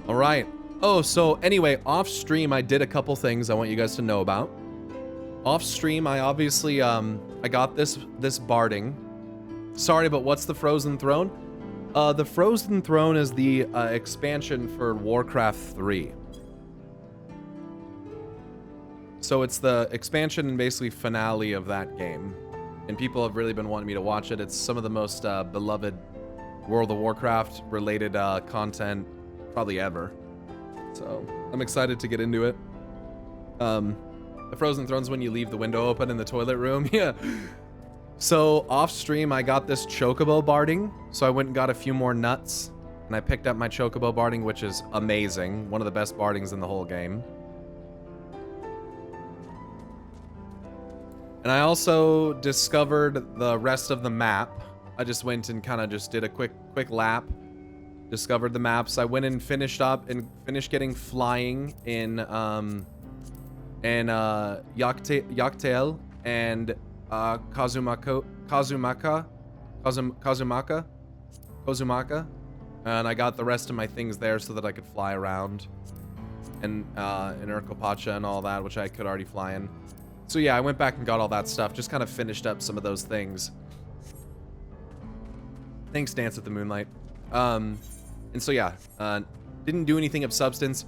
All right. Oh, so anyway, off stream, I did a couple things I want you guys to know about. Off stream, I obviously, I got this barding. Sorry, but what's the Frozen Throne? The Frozen Throne is the expansion for Warcraft 3. So it's the expansion and basically finale of that game. And people have really been wanting me to watch it. It's some of the most beloved World of Warcraft related content probably ever. So I'm excited to get into it. The Frozen Throne's when you leave the window open in the toilet room. Yeah. So off stream, I got this chocobo barding. So I went and got a few more nuts. And I picked up my chocobo barding, which is amazing. One of the best bardings in the whole game. And I also discovered the rest of the map. I just went and kind of just did a quick lap. Discovered the maps. I went and finished up and finished getting flying in Yaktail and Kozumaka. And I got the rest of my things there so that I could fly around. And in Urkopacha and all that, which I could already fly in. So yeah, I went back and got all that stuff. Just kind of finished up some of those things. Thanks, Dance with the Moonlight. And so yeah, didn't do anything of substance.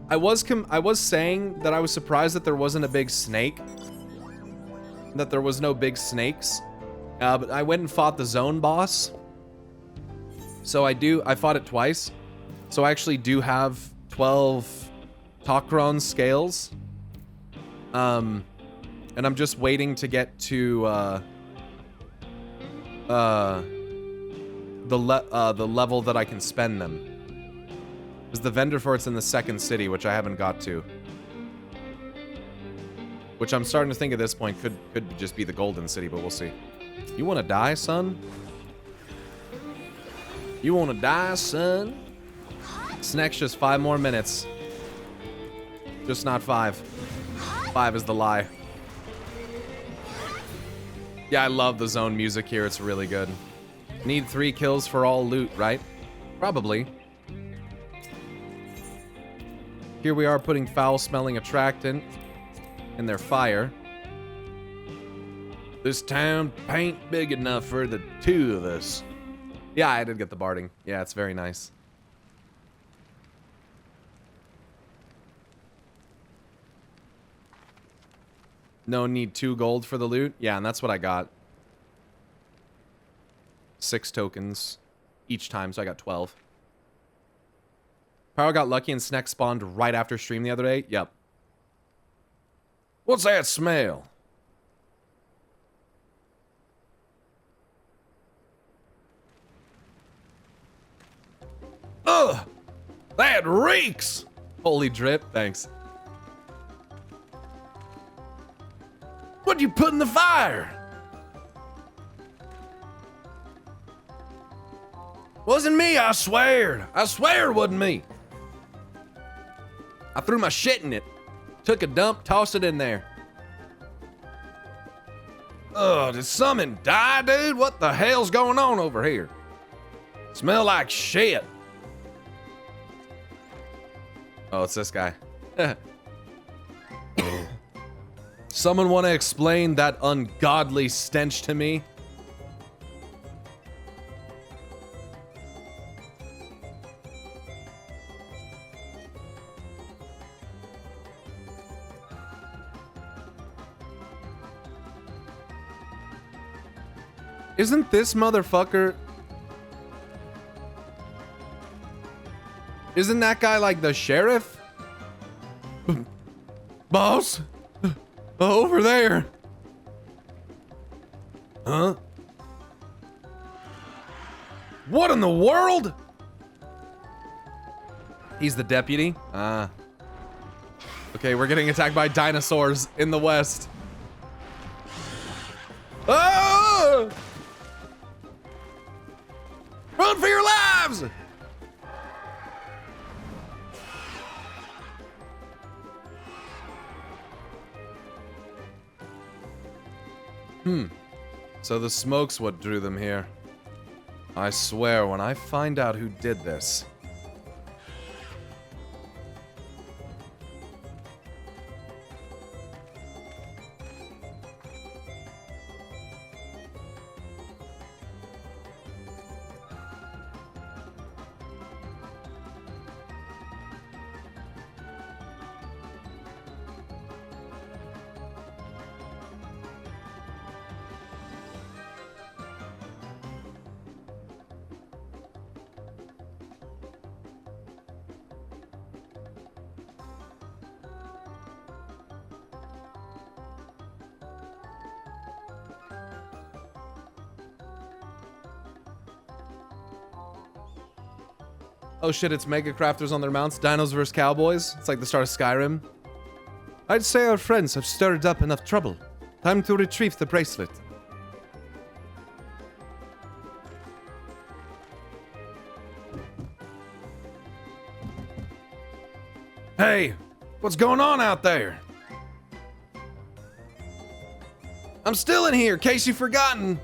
I was saying that I was surprised that there wasn't a big snake. That there was no big snakes. But I went and fought the zone boss. So I fought it twice. So I actually do have 12 Tokron scales. And I'm just waiting to get to the level that I can spend them. Because the vendor for it's in the second city, which I haven't got to. Which I'm starting to think at this point could just be the golden city, but we'll see. You want to die, son? You want to die, son? This next just 5 more minutes. Just not 5. 5 is the lie. Yeah, I love the zone music here. It's really good. Need 3 kills for all loot, right? Probably. Here we are putting foul-smelling attractant in their fire. This town ain't big enough for the 2 of us. Yeah, I did get the barding. Yeah, it's very nice. No, need 2 gold for the loot. Yeah, and that's what I got. 6 tokens each time, so I got 12. Pyro got lucky and Sneck spawned right after stream the other day. Yep. What's that smell? Ugh! That reeks! Holy drip, thanks. What'd you put in the fire? Wasn't me, I swear. I swear it wasn't me. I threw my shit in it. Took a dump, tossed it in there. Ugh, did someone die, dude? What the hell's going on over here? Smell like shit. Oh, it's this guy. Someone want to explain that ungodly stench to me? Isn't this motherfucker... Isn't that guy like the sheriff? Boss? Over there. Huh? What in the world? He's the deputy? Ah. Okay, we're getting attacked by dinosaurs in the west. Oh! Run for your lives! So the smoke's what drew them here. I swear, when I find out who did this... Oh shit, it's Mega Crafters on their mounts. Dinos vs. Cowboys. It's like the start of Skyrim. I'd say our friends have stirred up enough trouble. Time to retrieve the bracelet. Hey, what's going on out there? I'm still in here, in case you've forgotten.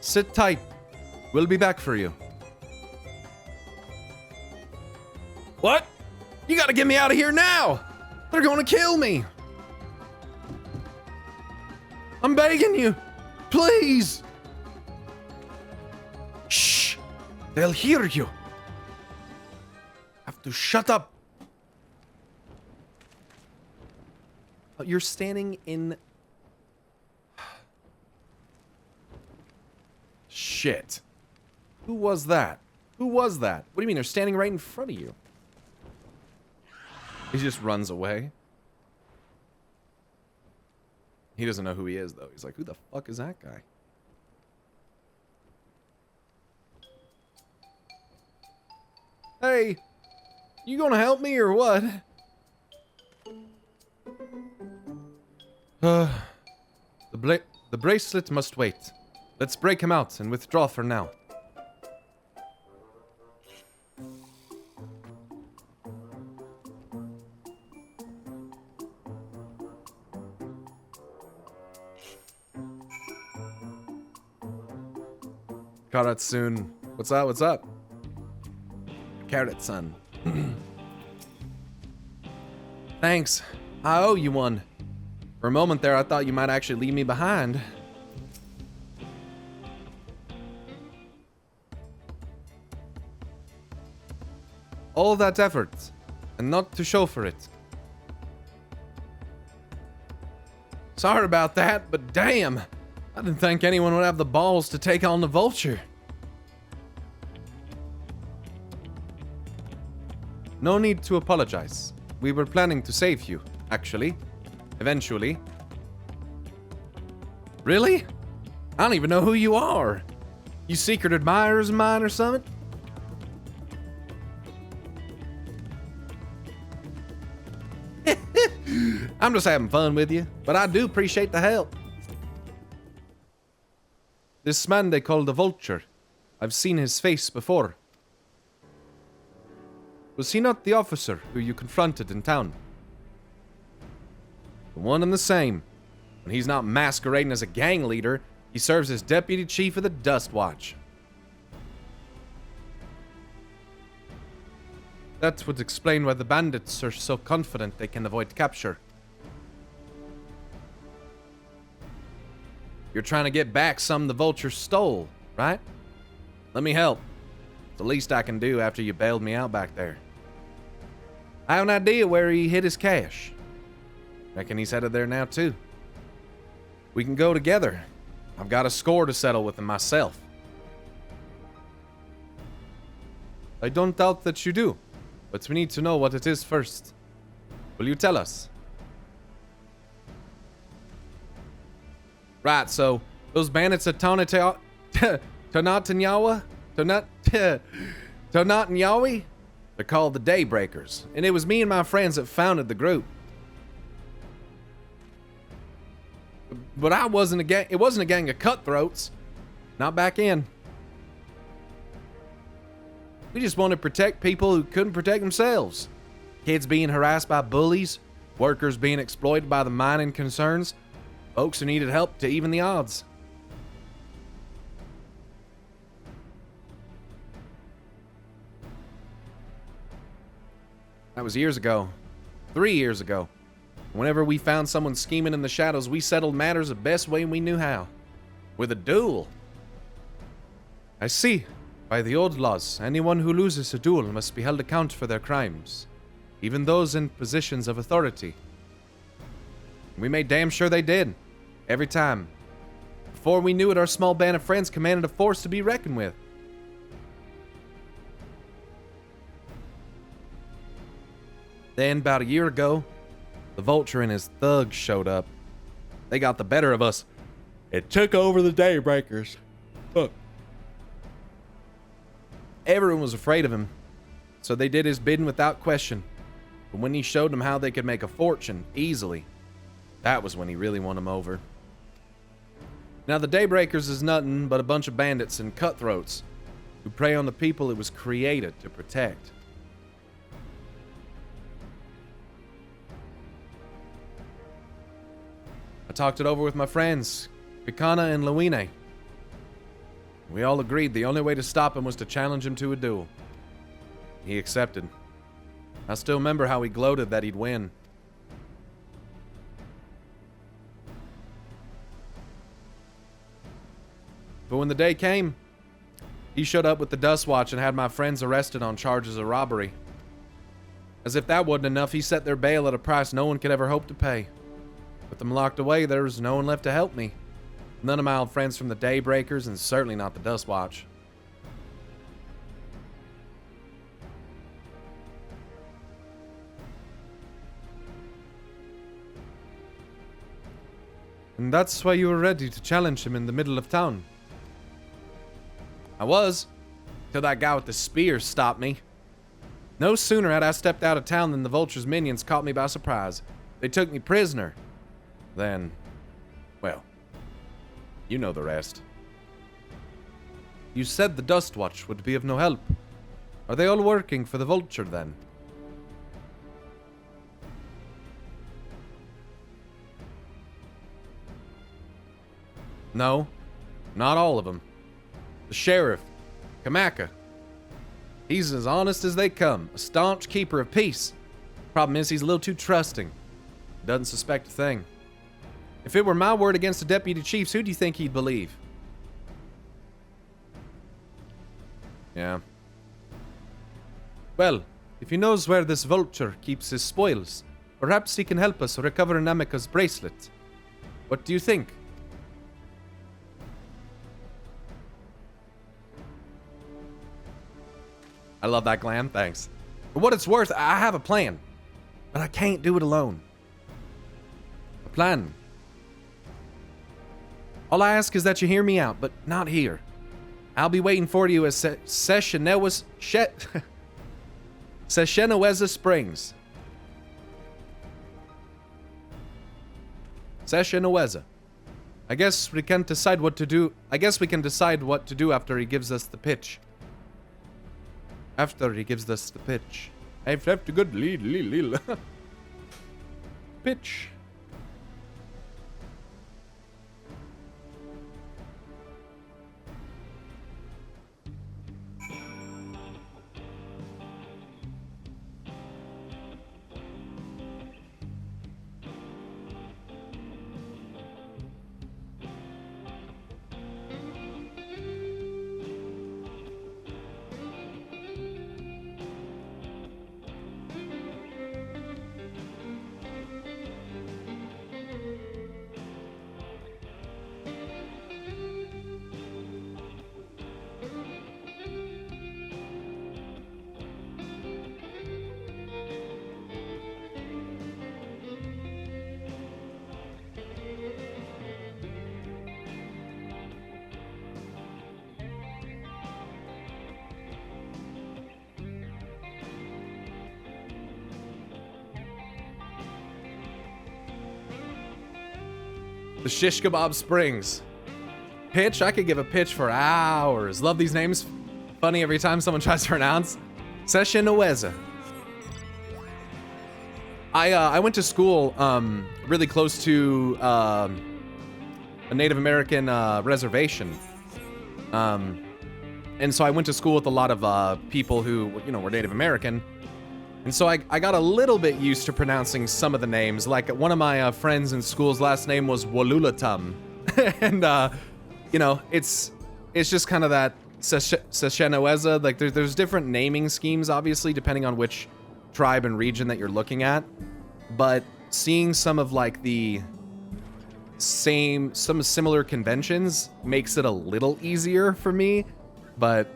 Sit tight. We'll be back for you. What? You gotta get me out of here now! They're gonna kill me! I'm begging you! Please! Shh! They'll hear you! Have to shut up! You're standing in... Shit. Who was that? Who was that? What do you mean? They're standing right in front of you. He just runs away. He doesn't know who he is, though. He's like, who the fuck is that guy? Hey, you gonna help me or what? The bracelet must wait. Let's break him out and withdraw for now. Karatsun. What's up? What's up? Carrot-san. Thanks. I owe you one. For a moment there, I thought you might actually leave me behind. All that effort, and not to show for it. Sorry about that, but damn, I didn't think anyone would have the balls to take on the vulture. No need to apologize. We were planning to save you, actually. Eventually. Really? I don't even know who you are. You secret admirers of mine or something? I'm just having fun with you, but I do appreciate the help. This man they call the Vulture. I've seen his face before. Was he not the officer who you confronted in town? The one and the same. When he's not masquerading as a gang leader, he serves as deputy chief of the Dust Watch. That would explain why the bandits are so confident they can avoid capture. You're trying to get back some the Vulture stole, right? Let me help. It's the least I can do after you bailed me out back there. I have an idea where he hid his cash. Reckon he's headed there now too. We can go together. I've got a score to settle with him myself. I don't doubt that you do, but we need to know what it is first. Will you tell us? Right, so those bandits at Tonatanyawa? Tonatanyawa? They're called the Daybreakers, and it was me and my friends that founded the group. But it wasn't a gang of cutthroats. Not back in. We just want to protect people who couldn't protect themselves. Kids being harassed by bullies, workers being exploited by the mining concerns, folks who needed help to even the odds. That was years ago. 3 years ago. Whenever we found someone scheming in the shadows, we settled matters the best way we knew how. With a duel. I see. By the old laws, anyone who loses a duel must be held account for their crimes. Even those in positions of authority. We made damn sure they did. Every time. Before we knew it, our small band of friends commanded a force to be reckoned with. Then, about a year ago, the Vulture and his thugs showed up. They got the better of us. It took over the Daybreakers. Look. Everyone was afraid of him, so they did his bidding without question. But when he showed them how they could make a fortune easily, that was when he really won them over. Now the Daybreakers is nothing but a bunch of bandits and cutthroats who prey on the people it was created to protect. I talked it over with my friends, Pikana and Luine. We all agreed the only way to stop him was to challenge him to a duel. He accepted. I still remember how he gloated that he'd win. But when the day came, he showed up with the Dust Watch and had my friends arrested on charges of robbery. As if that wasn't enough, he set their bail at a price no one could ever hope to pay. With them locked away, there was no one left to help me. None of my old friends from the Daybreakers, and certainly not the Dust Watch. And that's why you were ready to challenge him in the middle of town. I was, till that guy with the spear stopped me. No sooner had I stepped out of town than the Vulture's minions caught me by surprise. They took me prisoner. Then, well, you know the rest. You said the Dust Watch would be of no help. Are they all working for the Vulture then? No, not all of them. The sheriff, Kamaka. He's as honest as they come, a staunch keeper of peace. Problem is, he's a little too trusting. Doesn't suspect a thing. If it were my word against the deputy chiefs, who do you think he'd believe? Yeah. Well, if he knows where this Vulture keeps his spoils, perhaps he can help us recover Namika's bracelet. What do you think? I love that, Glam. Thanks. For what it's worth, I have a plan. But I can't do it alone. A plan. All I ask is that you hear me out, but not here. I'll be waiting for you at Seshenoweza Springs. Seshenoweza. I guess we can decide what to do. After he gives us the pitch. After he gives us the pitch. I've left a good lead. Pitch. The Shish Kebab Springs. Pitch? I could give a pitch for hours. Love these names. Funny every time someone tries to pronounce. Seshenoweza. I went to school really close to a Native American reservation. And so I went to school with a lot of people who, were Native American. And so I got a little bit used to pronouncing some of the names. Like one of my friends in school's last name was Walulatum. And, it's just kind of that Seshenoweza. Like there's different naming schemes, obviously, depending on which tribe and region that you're looking at. But seeing some of like some similar conventions makes it a little easier for me. But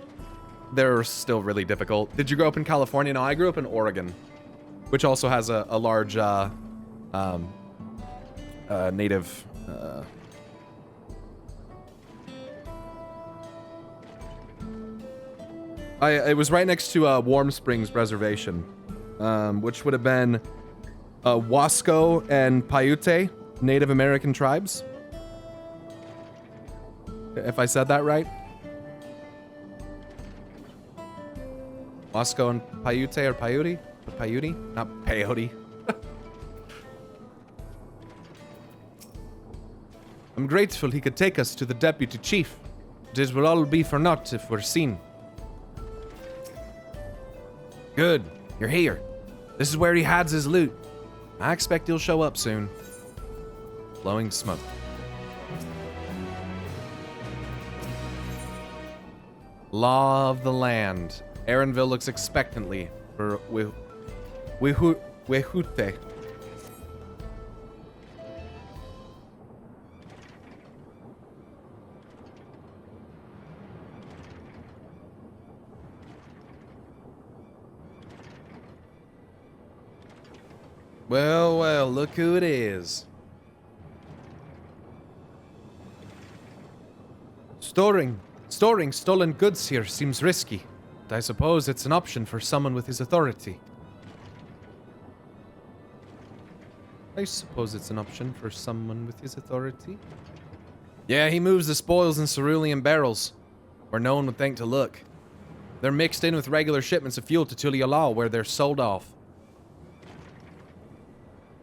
they're still really difficult. Did you grow up in California? No, I grew up in Oregon, which also has a large native. It was right next to Warm Springs Reservation, which would have been Wasco and Paiute, Native American tribes. If I said that right. Wasco and Paiute or Paiute? Or Paiute? Not peyote. I'm grateful he could take us to the deputy chief. This will all be for naught if we're seen. Good, you're here. This is where he hides his loot. I expect he'll show up soon. Blowing smoke. Law of the land. Aaronville looks expectantly for Wehute. Well, well, look who it is. Storing stolen goods here seems risky, but I suppose it's an option for someone with his authority. Yeah, he moves the spoils in cerulean barrels, where no one would think to look. They're mixed in with regular shipments of fuel to Tuliala, where they're sold off.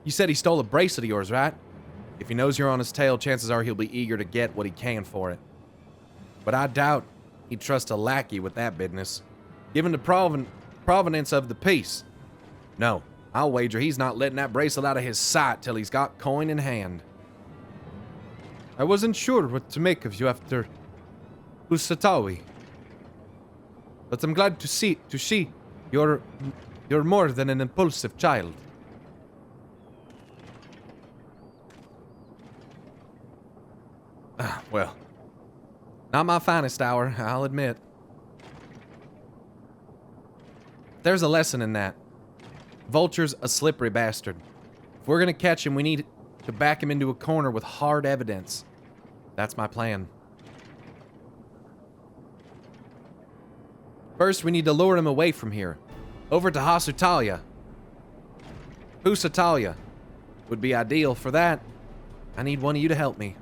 You said he stole a bracelet of yours, right? If he knows you're on his tail, chances are he'll be eager to get what he can for it. But I doubt he'd trust a lackey with that business. Given the provenance of the piece. No, I'll wager he's not letting that bracelet out of his sight till he's got coin in hand. I wasn't sure what to make of you after Usatawi. But I'm glad to see you're more than an impulsive child. Well, not my finest hour, I'll admit. There's a lesson in that. Vulture's a slippery bastard. If we're gonna catch him, we need to back him into a corner with hard evidence. That's my plan. First, we need to lure him away from here. Over to Hasutalia. Husatalia would be ideal for that. I need one of you to help me.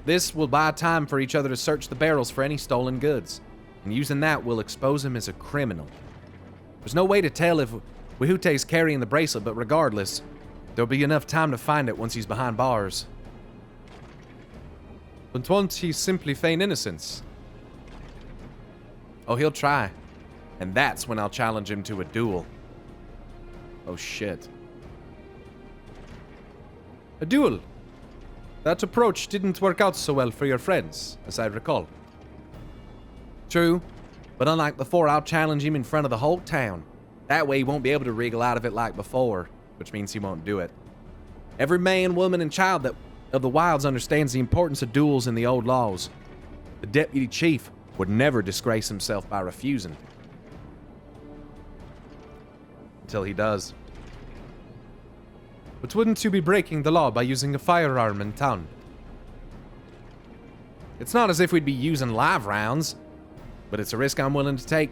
This will buy time for each other to search the barrels for any stolen goods, and using that will expose him as a criminal. There's no way to tell if Wehute's carrying the bracelet, but regardless, there'll be enough time to find it once he's behind bars. But won't he simply feign innocence? Oh, he'll try, and that's when I'll challenge him to a duel. Oh shit. A duel? That approach didn't work out so well for your friends, as I recall. True, but unlike before, I'll challenge him in front of the whole town. That way he won't be able to wriggle out of it like before, which means he won't do it. Every man, woman, and child of the wilds understands the importance of duels in the old laws. The deputy chief would never disgrace himself by refusing. Until he does. But wouldn't you be breaking the law by using a firearm in town? It's not as if we'd be using live rounds, but it's a risk I'm willing to take.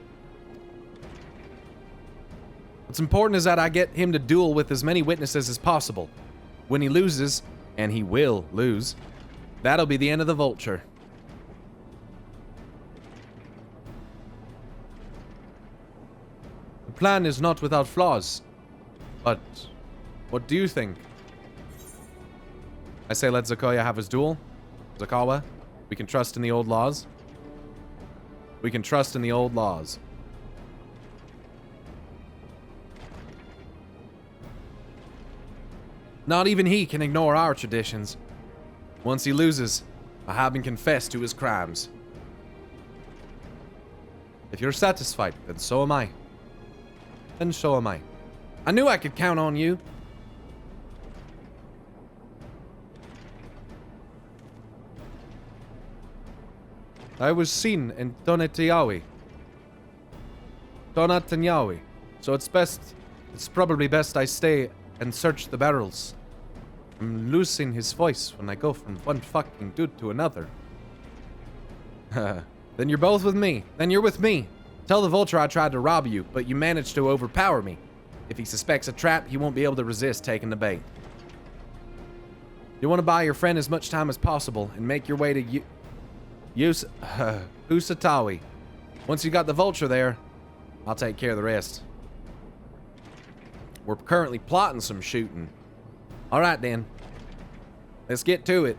What's important is that I get him to duel with as many witnesses as possible. When he loses, and he will lose, that'll be the end of the Vulture. The plan is not without flaws, but what do you think? I say let Zakoya have his duel. Zakawa, we can trust in the old laws. We can trust in the old laws. Not even he can ignore our traditions. Once he loses, I have him confess to his crimes. If you're satisfied, then so am I. And so am I. I knew I could count on you. I was seen in Tonatiawi, so it's probably best I stay and search the barrels. I'm losing his voice when I go from one fucking dude to another. Then you're both with me. Then you're with me. Tell the vulture I tried to rob you, but you managed to overpower me. If he suspects a trap, he won't be able to resist taking the bait. You want to buy your friend as much time as possible and make your way to Usatawi. Once you got the vulture there, I'll take care of the rest. We're currently plotting some shooting. All right, then. Let's get to it.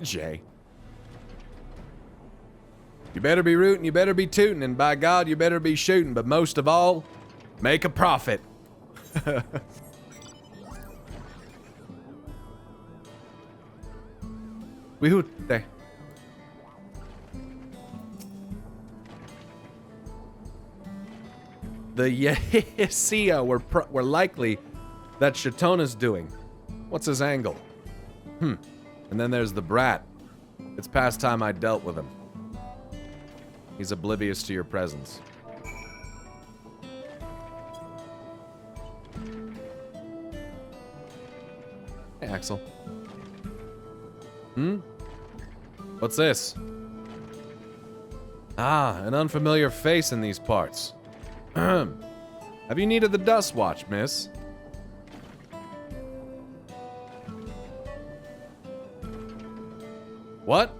Jay. You better be rooting, you better be tooting, and by God, you better be shooting, but most of all, make a profit. Wihute. The Yesia were likely that Shatona's doing. What's his angle? And then there's the brat. It's past time I dealt with him. He's oblivious to your presence. Hey, Axel. What's this? Ah, an unfamiliar face in these parts. Have you needed the dust watch, miss? What?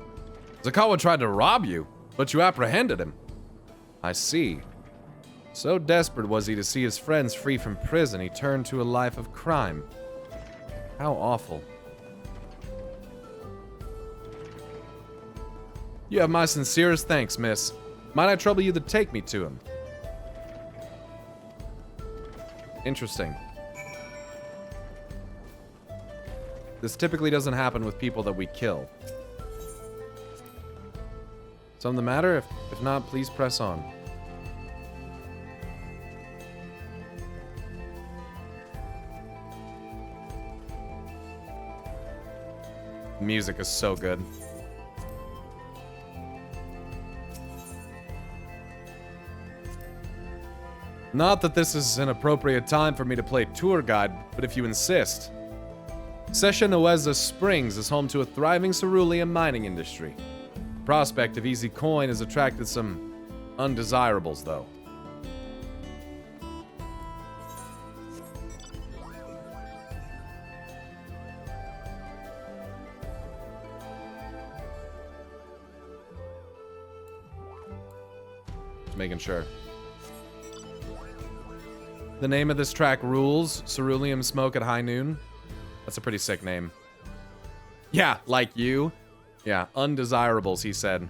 Zakawa tried to rob you, but you apprehended him. I see. So desperate was he to see his friends free from prison, he turned to a life of crime. How awful. You have my sincerest thanks, miss. Might I trouble you to take me to him? Interesting. This typically doesn't happen with people that we kill. Something the matter? If not, please press on. The music is so good. Not that this is an appropriate time for me to play tour guide, but if you insist. Session Springs is home to a thriving cerulean mining industry. The prospect of easy coin has attracted some undesirables, though. Just making sure. The name of this track rules. Cerulean Smoke at High Noon. That's a pretty sick name. Yeah, like you. Yeah, undesirables, he said.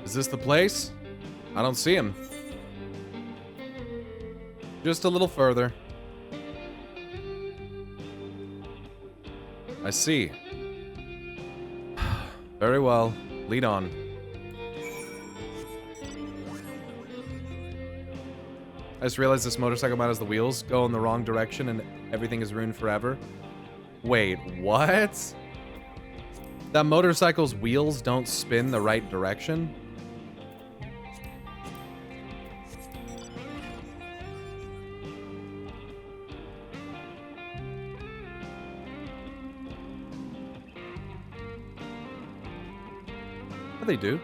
Is this the place? I don't see him. Just a little further. I see. Very well. Lead on. I just realized this motorcycle mount has the wheels go in the wrong direction and everything is ruined forever. Wait, what? That motorcycle's wheels don't spin the right direction? They do.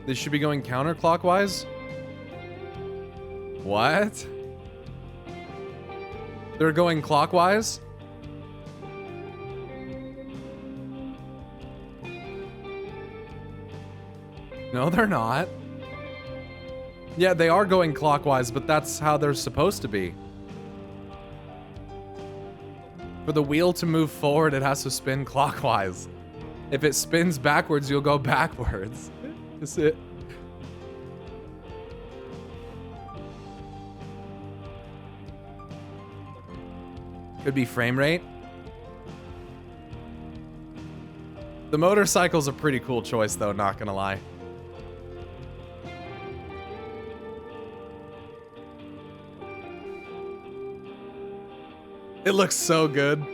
This should be going counterclockwise? What? They're going clockwise? No, they're not. Yeah, they are going clockwise, but that's how they're supposed to be. For the wheel to move forward, it has to spin clockwise. If it spins backwards, you'll go backwards. That's it. Could be frame rate. The motorcycle's a pretty cool choice, though, not gonna lie. It looks so good.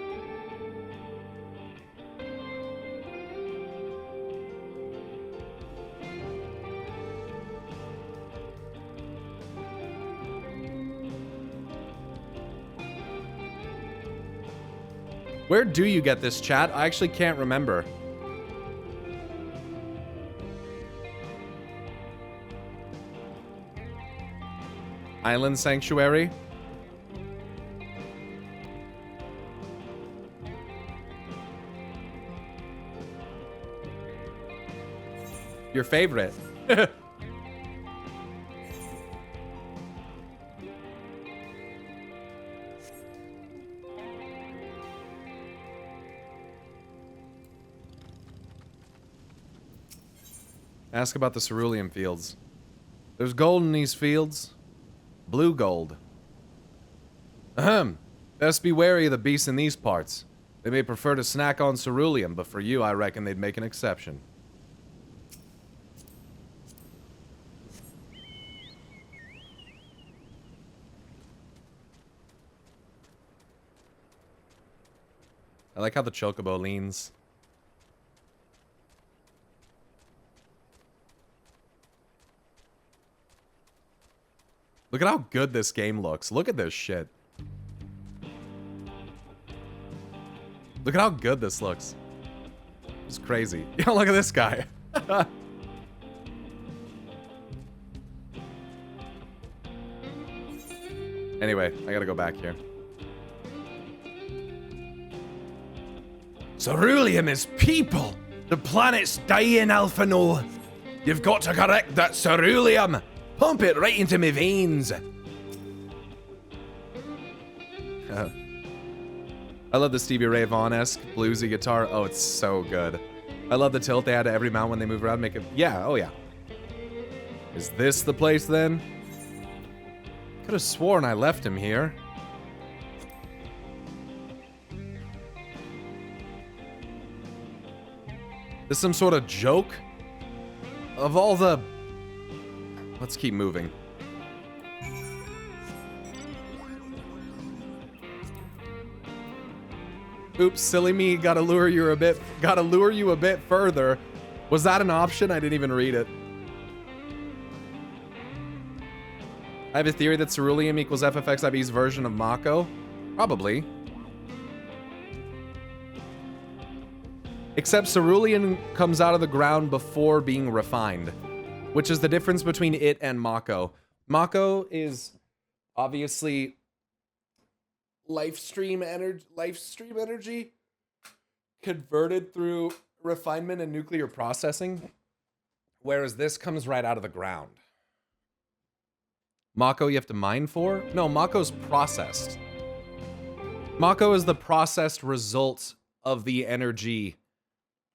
Where do you get this, chat? I actually can't remember. Island Sanctuary? Your favorite? Ask about the cerulean fields. There's gold in these fields. Blue gold. Ahem. Best be wary of the beasts in these parts. They may prefer to snack on cerulean, but for you, I reckon they'd make an exception. I like how the chocobo leans. Look at how good this game looks. Look at this shit. Look at how good this looks. It's crazy. Yeah, look at this guy. Anyway, I gotta go back here. Cerulean is people! The planet's dying, Alphano! You've got to correct that cerulean! Pump it right into my veins! I love the Stevie Ray Vaughan-esque bluesy guitar. Oh, it's so good. I love the tilt they add to every mount when they move around, make it... Yeah, oh yeah. Is this the place then? Could have sworn I left him here. This some sort of joke? Of all the... Let's keep moving. Oops, silly me, gotta lure you a bit further. Was that an option? I didn't even read it. I have a theory that cerulean equals FFXIV's version of Mako. Probably. Except cerulean comes out of the ground before being refined, which is the difference between it and Mako. Mako is obviously life stream energy converted through refinement and nuclear processing, whereas this comes right out of the ground. Mako you have to mine for? No, Mako's processed. Mako is the processed result of the energy.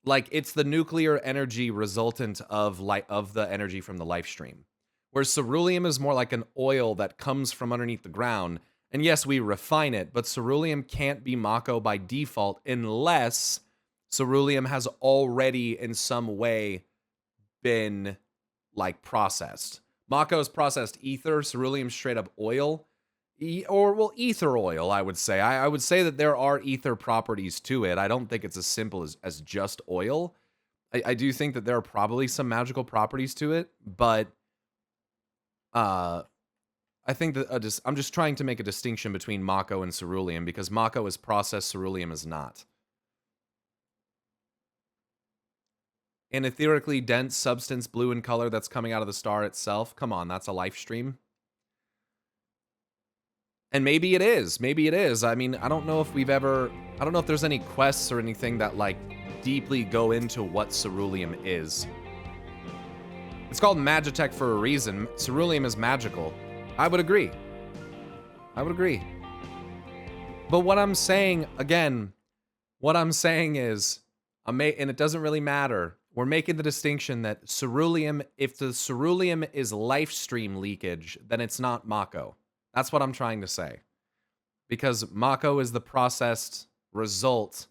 Like, it's the nuclear energy resultant of the energy from the life stream. Whereas cerulean is more like an oil that comes from underneath the ground. And yes, we refine it, but cerulean can't be Mako by default unless cerulean has already in some way been, like, processed. Mako is processed ether, cerulean straight up oil. Well, ether oil, I would say. I would say that there are ether properties to it. I don't think it's as simple as just oil. I do think that there are probably some magical properties to it, but I think that I'm just trying to make a distinction between Mako and cerulean, because Mako is processed, cerulean is not. An etherically dense substance, blue in color, that's coming out of the star itself. Come on, that's a life stream. And maybe it is. Maybe it is. I mean, I don't know if I don't know if there's any quests or anything that, like, deeply go into what cerulean is. It's called Magitech for a reason. Cerulean is magical. I would agree. I would agree. But what I'm saying, again, what I'm saying is, and it doesn't really matter. We're making the distinction that ceruleum, if the ceruleum is life stream leakage, then it's not Mako. That's what I'm trying to say. Because Mako is the processed result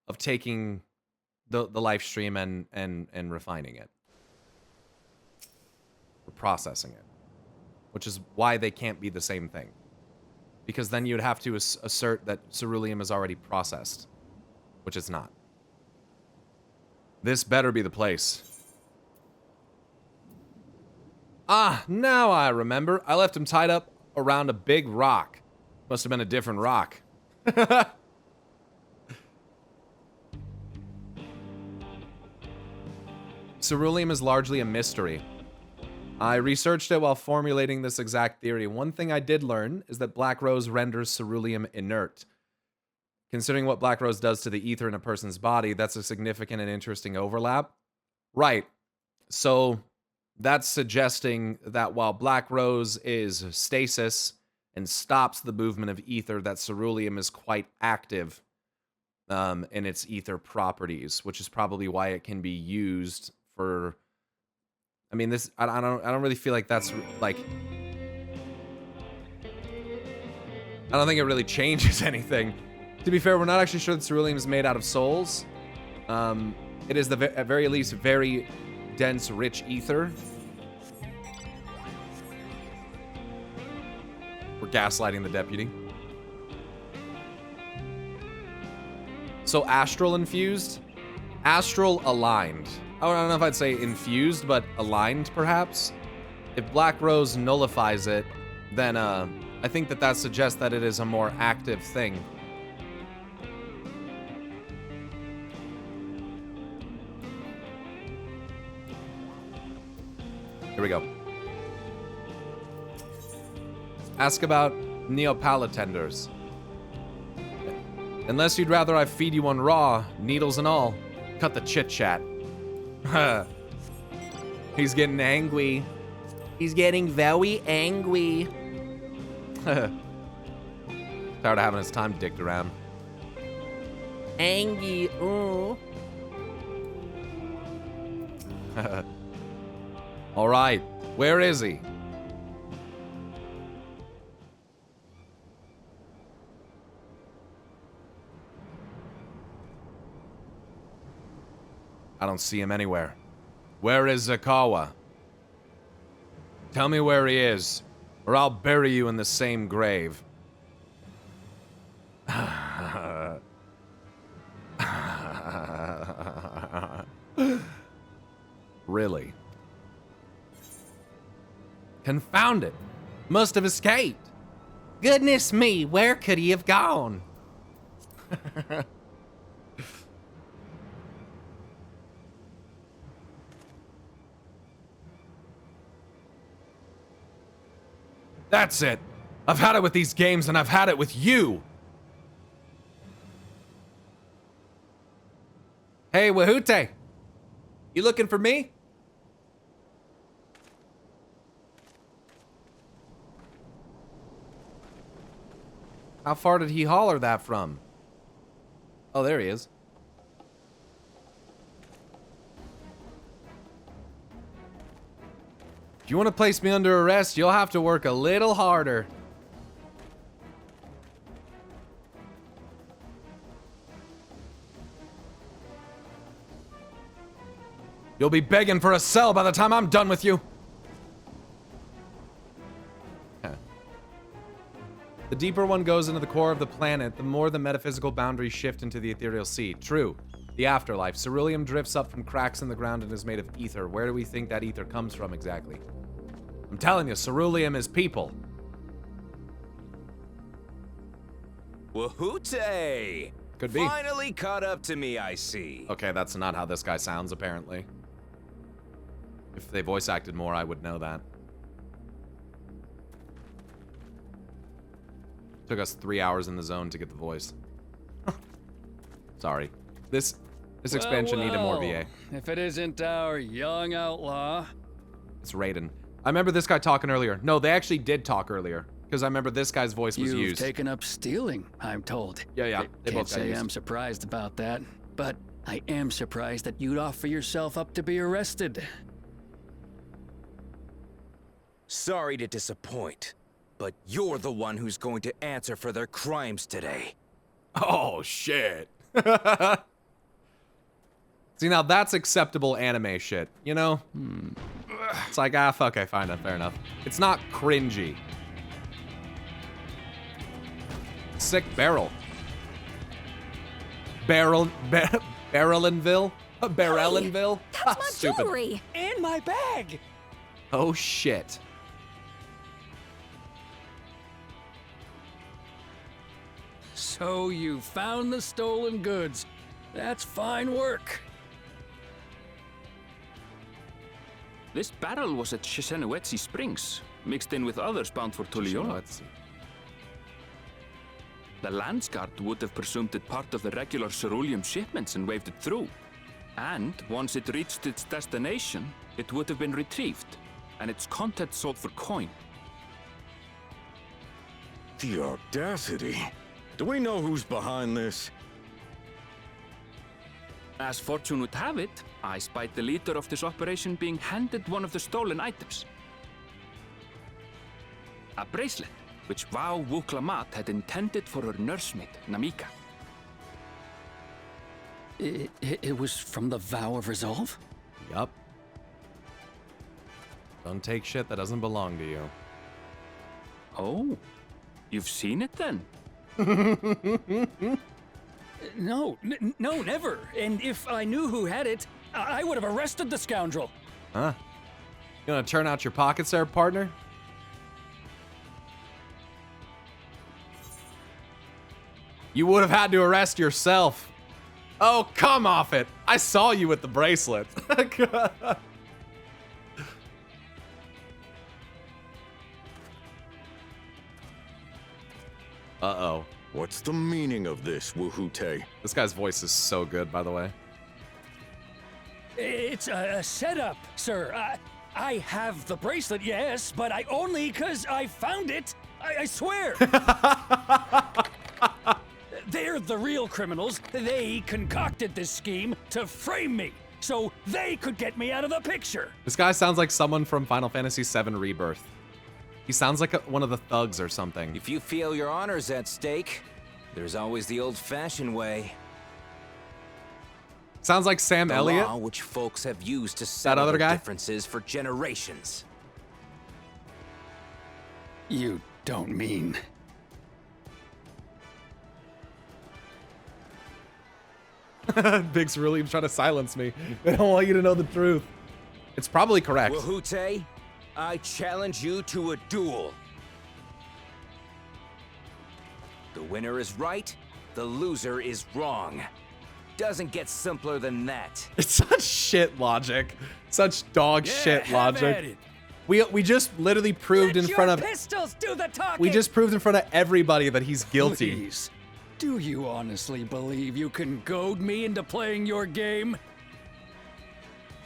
of taking the life stream and refining it. Or processing it. Which is why they can't be the same thing. Because then you'd have to assert that ceruleum is already processed. Which it's not. This better be the place. Ah, now I remember. I left him tied up around a big rock. Must have been a different rock. Ceruleum is largely a mystery. I researched it while formulating this exact theory. One thing I did learn is that Black Rose renders ceruleum inert. Considering what Black Rose does to the ether in a person's body, that's a significant and interesting overlap. Right. So that's suggesting that while Black Rose is stasis and stops the movement of ether, that ceruleum is quite active in its ether properties, which is probably why it can be used for. I mean, this I don't really feel like that's like. I don't think it really changes anything. To be fair, we're not actually sure that ceruleum is made out of souls. It is at very least very dense, rich ether. We're gaslighting the deputy. So astral infused? Astral aligned. I don't know if I'd say infused, but aligned perhaps. If Black Rose nullifies it, then I think that suggests that it is a more active thing. Here we go. Ask about Neopalotenders. Unless you'd rather I feed you on raw, needles and all. Cut the chit-chat. He's getting angry. He's getting very angry. Tired of having his time dicked around. Angry, ooh. All right, where is he? I don't see him anywhere. Where is Zakawa? Tell me where he is, or I'll bury you in the same grave. Really? Confound it. Must have escaped. Goodness me, where could he have gone? That's it. I've had it with these games, and I've had it with you. Hey, Wahute. You looking for me? How far did he holler that from? Oh, there he is. If you want to place me under arrest, you'll have to work a little harder. You'll be begging for a cell by the time I'm done with you. The deeper one goes into the core of the planet, the more the metaphysical boundaries shift into the ethereal sea. True. The afterlife. Ceruleum drifts up from cracks in the ground and is made of ether. Where do we think that ether comes from exactly? I'm telling you, ceruleum is people. Wahute! Could be. Finally caught up to me, I see. Okay, that's not how this guy sounds, apparently. If they voice acted more, I would know that. Took us 3 hours in the zone to get the voice. Sorry. This expansion needed more VA. If it isn't our young outlaw. It's Raiden. I remember this guy talking earlier. No, they actually did talk earlier. Because I remember this guy's voice was used. You've taken up stealing, I'm told. Yeah, they Can't both got say used. I'm surprised about that, but I am surprised that you'd offer yourself up to be arrested. Sorry to disappoint, but you're the one who's going to answer for their crimes today. Oh, shit. See, now that's acceptable anime shit, you know? It's like, ah, fuck, I find it, fair enough. It's not cringy. Sick barrel. Barrelinville? Barrelinville? That's my Stupid. jewelry. And my bag! Oh, shit. So you found the stolen goods. That's fine work. This barrel was at Shisenuetsi Springs, mixed in with others bound for Tuliyola. Let's see. The Landsguard would have presumed it part of the regular ceruleum shipments and waved it through. And once it reached its destination, it would have been retrieved, and its contents sold for coin. The audacity. Do we know who's behind this? As fortune would have it, I spied the leader of this operation being handed one of the stolen items. A bracelet, which Vau Wuklamat had intended for her nursemaid, Namika. It was from the Vow of Resolve? Yup. Don't take shit that doesn't belong to you. Oh, you've seen it then? No, no, never. And if I knew who had it, I would have arrested the scoundrel. Huh? You gonna turn out your pockets there, partner? You would have had to arrest yourself. Oh, come off it. I saw you with the bracelet. Uh-oh. What's the meaning of this, Wuhute? This guy's voice is so good, by the way. It's a setup, sir. I have the bracelet, yes, but I only 'cause I found it. I swear. They're the real criminals. They concocted this scheme to frame me, so they could get me out of the picture. This guy sounds like someone from Final Fantasy VII Rebirth. He sounds like one of the thugs or something. If you feel your honor's at stake, there's always the old-fashioned way. Sounds like Sam The Elliott. law which folks have used to settle other their guy? differences for generations. You don't mean... Big's really trying to silence me. They don't want you to know the truth. It's probably correct. Wuhute, I challenge you to a duel. The winner is right, the loser is wrong. Doesn't get simpler than that. It's such shit logic. Such dog shit have at logic. it. We just literally proved Let in your front of pistols do the talking. we just proved in front of everybody that he's guilty. Please, do you honestly believe you can goad me into playing your game?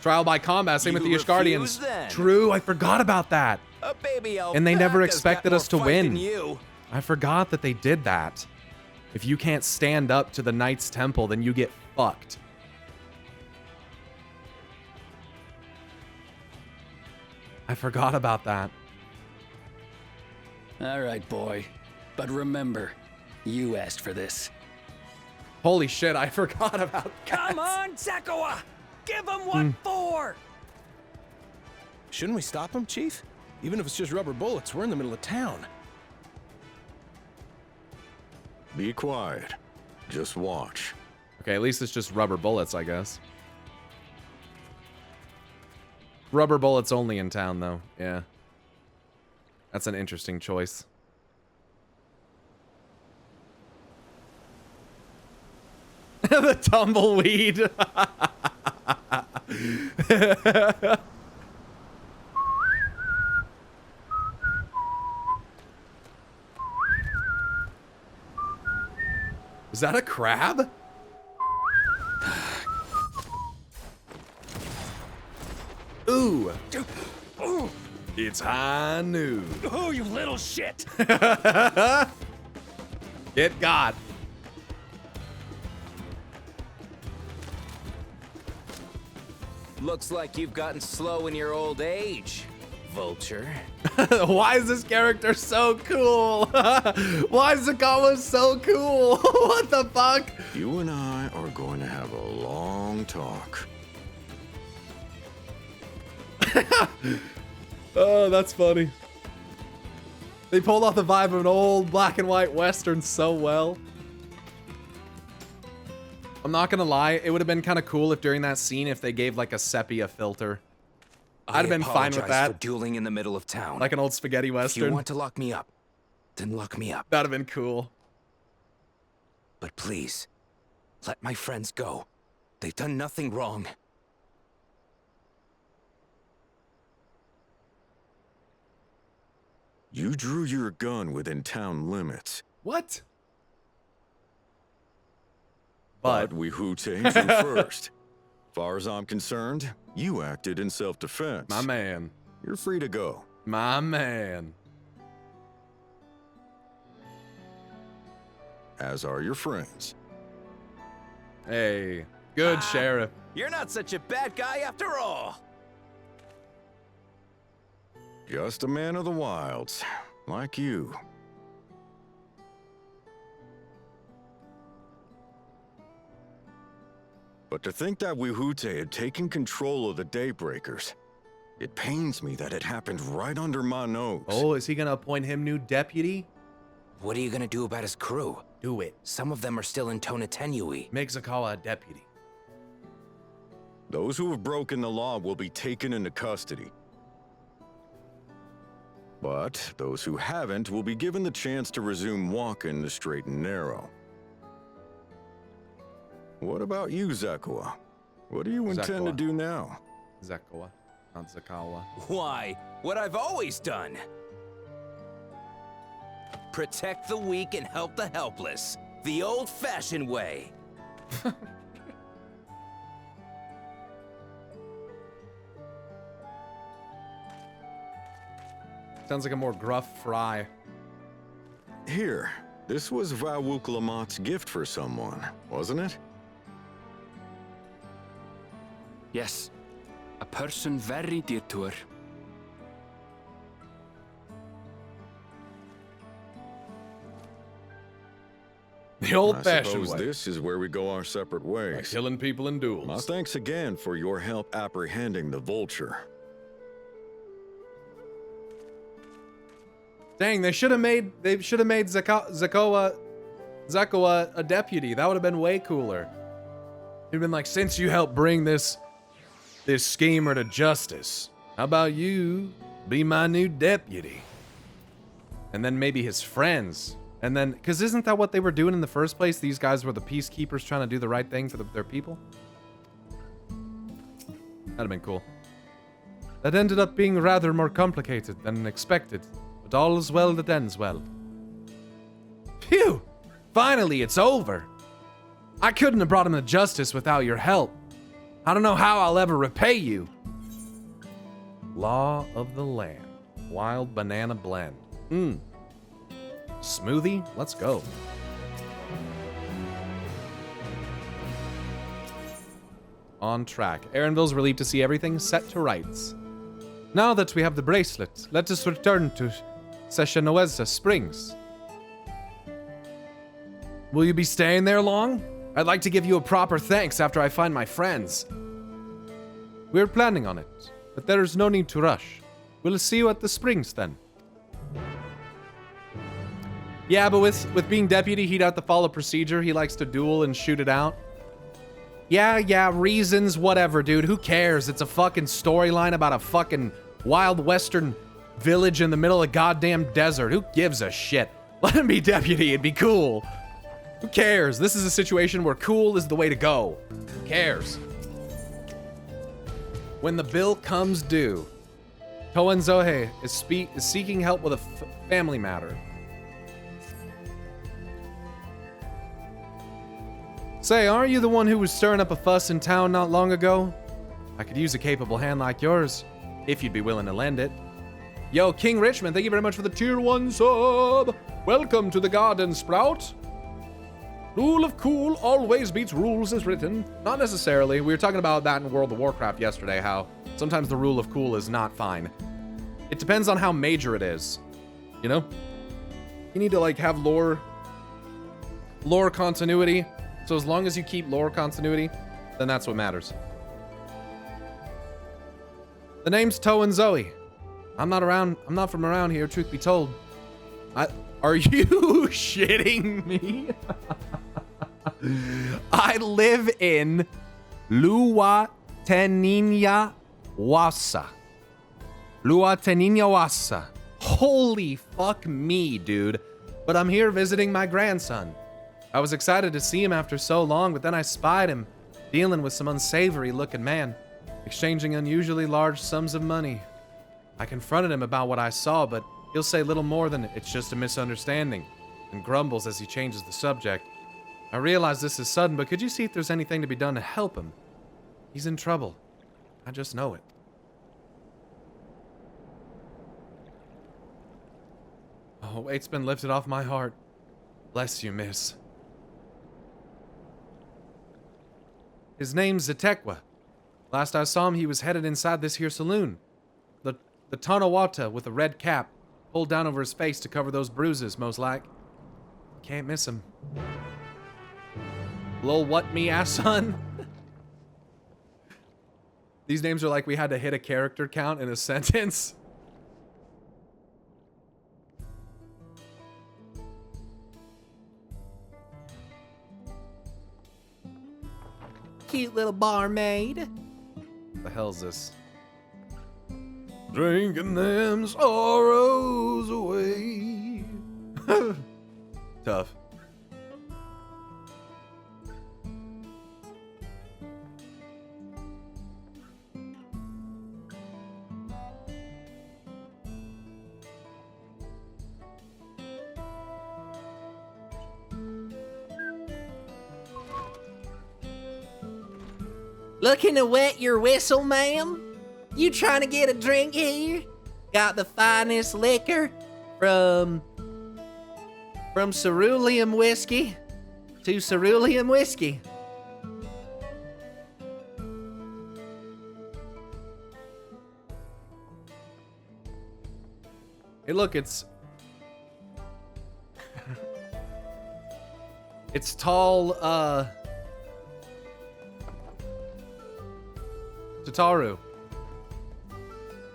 Trial by combat, same with the You Ishgardians. refuse, then? True, I forgot about that. A baby And they never alpaca's expected got us to more fight than win. You. I forgot that they did that. If you can't stand up to the Knights Temple, then you get fucked. I forgot about that. All right, boy. But remember, you asked for this. Holy shit, I forgot about that. Come on, Zakawa! Give him what for! Shouldn't we stop him, Chief? Even if it's just rubber bullets, we're in the middle of town. Be quiet. Just watch. Okay, at least it's just rubber bullets, I guess. Rubber bullets only in town, though. Yeah. That's an interesting choice. The tumbleweed. Is that a crab? Ooh. It's high noon. Oh, you little shit! Get got. Looks like you've gotten slow in your old age, Vulture. Why is this character so cool? Why is Zakawa so cool? What the fuck? You and I are going to have a long talk. Oh, that's funny. They pulled off the vibe of an old black and white Western so well. I'm not gonna lie, it would have been kind of cool if during that scene if they gave like a sepia filter. I'd have been fine with that. For dueling in the middle of town. Like an old spaghetti If Western. you want to lock me up, then lock me up. That'd have been cool. But please, let my friends go. They've done nothing wrong. You drew your gun within town limits. What? But we Hute drew first. Far as I'm concerned, you acted in self-defense. My man. You're free to go. My man. As are your friends. Hey, good sheriff. You're not such a bad guy after all. Just a man of the wilds, like you. But to think that Wihute had taken control of the Daybreakers, it pains me that it happened right under my nose. Oh, is he gonna appoint him new deputy? What are you gonna do about his crew? Do it. Some of them are still in Tonatenui. Make Zakawa a deputy. Those who have broken the law will be taken into custody. But those who haven't will be given the chance to resume walking the straight and narrow. What about you, Zakawa? What do you intend to do now? Zakawa, not Zakawa. Why? What I've always done. Protect the weak and help the helpless. The old-fashioned way. Sounds like a more gruff Fry. Here, this was Vawuklamat's gift for someone, wasn't it? Yes, a person very dear to her. The I old-fashioned suppose way. this is where we go our separate ways. By killing people in duels. My thanks again for your help apprehending the vulture. Dang, they should have made Zakawa a deputy. That would have been way cooler. He'd been like, since you helped bring this schemer to justice, how about you be my new deputy? And then maybe his friends. And then, because isn't that what they were doing in the first place? These guys were the peacekeepers trying to do the right thing for their people? That'd have been cool. That ended up being rather more complicated than expected. But all is well that ends well. Phew! Finally, it's over. I couldn't have brought him to justice without your help. I don't know how I'll ever repay you. Law of the land. Wild banana blend. Smoothie? Let's go. On track. Aaronville's relieved to see everything set to rights. Now that we have the bracelet, let us return to Seshanoeza Springs. Will you be staying there long? I'd like to give you a proper thanks after I find my friends. We're planning on it, but there's no need to rush. We'll see you at the springs then. Yeah, but with being deputy, he'd have to follow procedure. He likes to duel and shoot it out. Yeah, reasons, whatever, dude. Who cares? It's a fucking storyline about a fucking wild western village in the middle of a goddamn desert. Who gives a shit? Let him be deputy. It'd be cool. Who cares? This is a situation where cool is the way to go. Who cares? When the bill comes due, Toan Zohe is seeking help with a family matter. Say, aren't you the one who was stirring up a fuss in town not long ago? I could use a capable hand like yours, if you'd be willing to lend it. Yo, King Richmond, thank you very much for the tier 1 sub. Welcome to the Garden Sprout. Rule of cool always beats rules as written. Not necessarily. We were talking about that in World of Warcraft yesterday, how sometimes the rule of cool is not fine. It depends on how major it is. You know? You need to, like, have lore continuity. So as long as you keep lore continuity, then that's what matters. The name's Toe and Zoe. I'm not from around here, truth be told. Are you shitting me? I live in Luateninha Wassa. Luateninha Wassa. Holy fuck me, dude. But I'm here visiting my grandson. I was excited to see him after so long, but then I spied him dealing with some unsavory looking man, exchanging unusually large sums of money. I confronted him about what I saw, but he'll say little more than it's just a misunderstanding, and grumbles as he changes the subject. I realize this is sudden, but could you see if there's anything to be done to help him? He's in trouble. I just know it. Oh, weight's been lifted off my heart. Bless you, miss. His name's Zetekwa. Last I saw him, he was headed inside this here saloon. The Tanawata with a red cap, pulled down over his face to cover those bruises, most like. Can't miss him. Lil what me ass son? These names are like we had to hit a character count in a sentence. Cute little barmaid. The hell's this? Drinking them sorrows away. Tough. Looking to wet your whistle, ma'am? You trying to get a drink here? Got the finest liquor from cerulean whiskey to cerulean whiskey. Hey, look, it's it's tall, Tataru.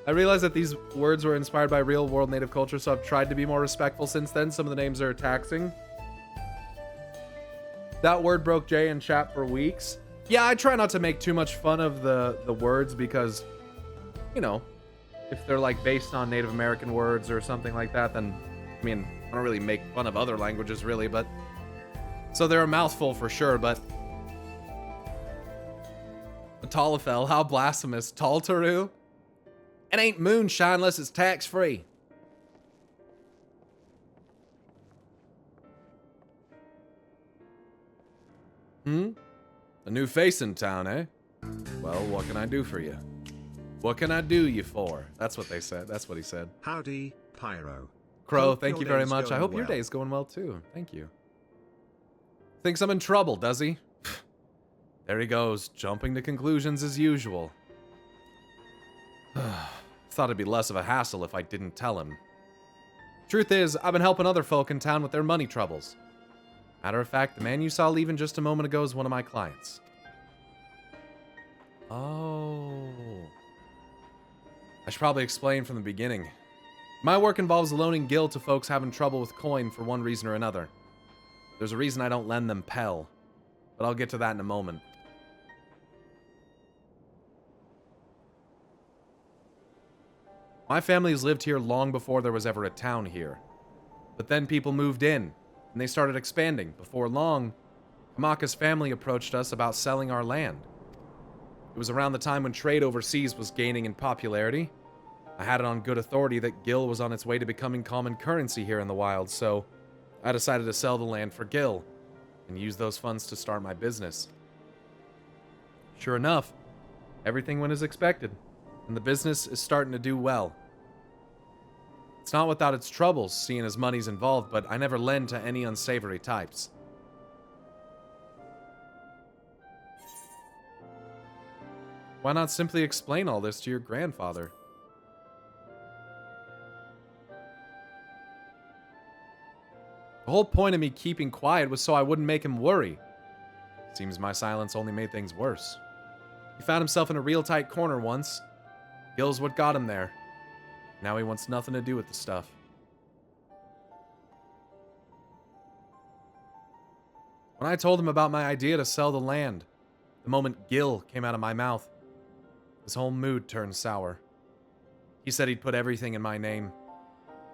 I realized that these words were inspired by real-world native culture, so I've tried to be more respectful since then. Some of the names are taxing. That word broke Jay in chat for weeks. Yeah, I try not to make too much fun of the words because, you know, if they're like based on Native American words or something like that, then, I mean, I don't really make fun of other languages really, but... So they're a mouthful for sure, but... Talafel, how blasphemous. Taltaru? It ain't moonshine unless it's tax-free. A new face in town, eh? Well, what can I do for you? What can I do you for? That's what they said. That's what he said. Howdy, Pyro. Crow, Hope thank your you very day's much. I going hope your well. day's going well, too. Thank you. Thinks I'm in trouble, does he? There he goes, jumping to conclusions as usual. Thought it'd be less of a hassle if I didn't tell him. Truth is, I've been helping other folk in town with their money troubles. Matter of fact, the man you saw leaving just a moment ago is one of my clients. Oh. I should probably explain from the beginning. My work involves loaning gil to folks having trouble with coin for one reason or another. There's a reason I don't lend them Pell, but I'll get to that in a moment. My family has lived here long before there was ever a town here. But then people moved in, and they started expanding. Before long, Kamaka's family approached us about selling our land. It was around the time when trade overseas was gaining in popularity. I had it on good authority that gil was on its way to becoming common currency here in the wild, so I decided to sell the land for gil and use those funds to start my business. Sure enough, everything went as expected, and the business is starting to do well. It's not without its troubles, seeing as money's involved, but I never lend to any unsavory types. Why not simply explain all this to your grandfather? The whole point of me keeping quiet was so I wouldn't make him worry. Seems my silence only made things worse. He found himself in a real tight corner once. Gil's what got him there. Now he wants nothing to do with the stuff. When I told him about my idea to sell the land, the moment Gil came out of my mouth, his whole mood turned sour. He said he'd put everything in my name,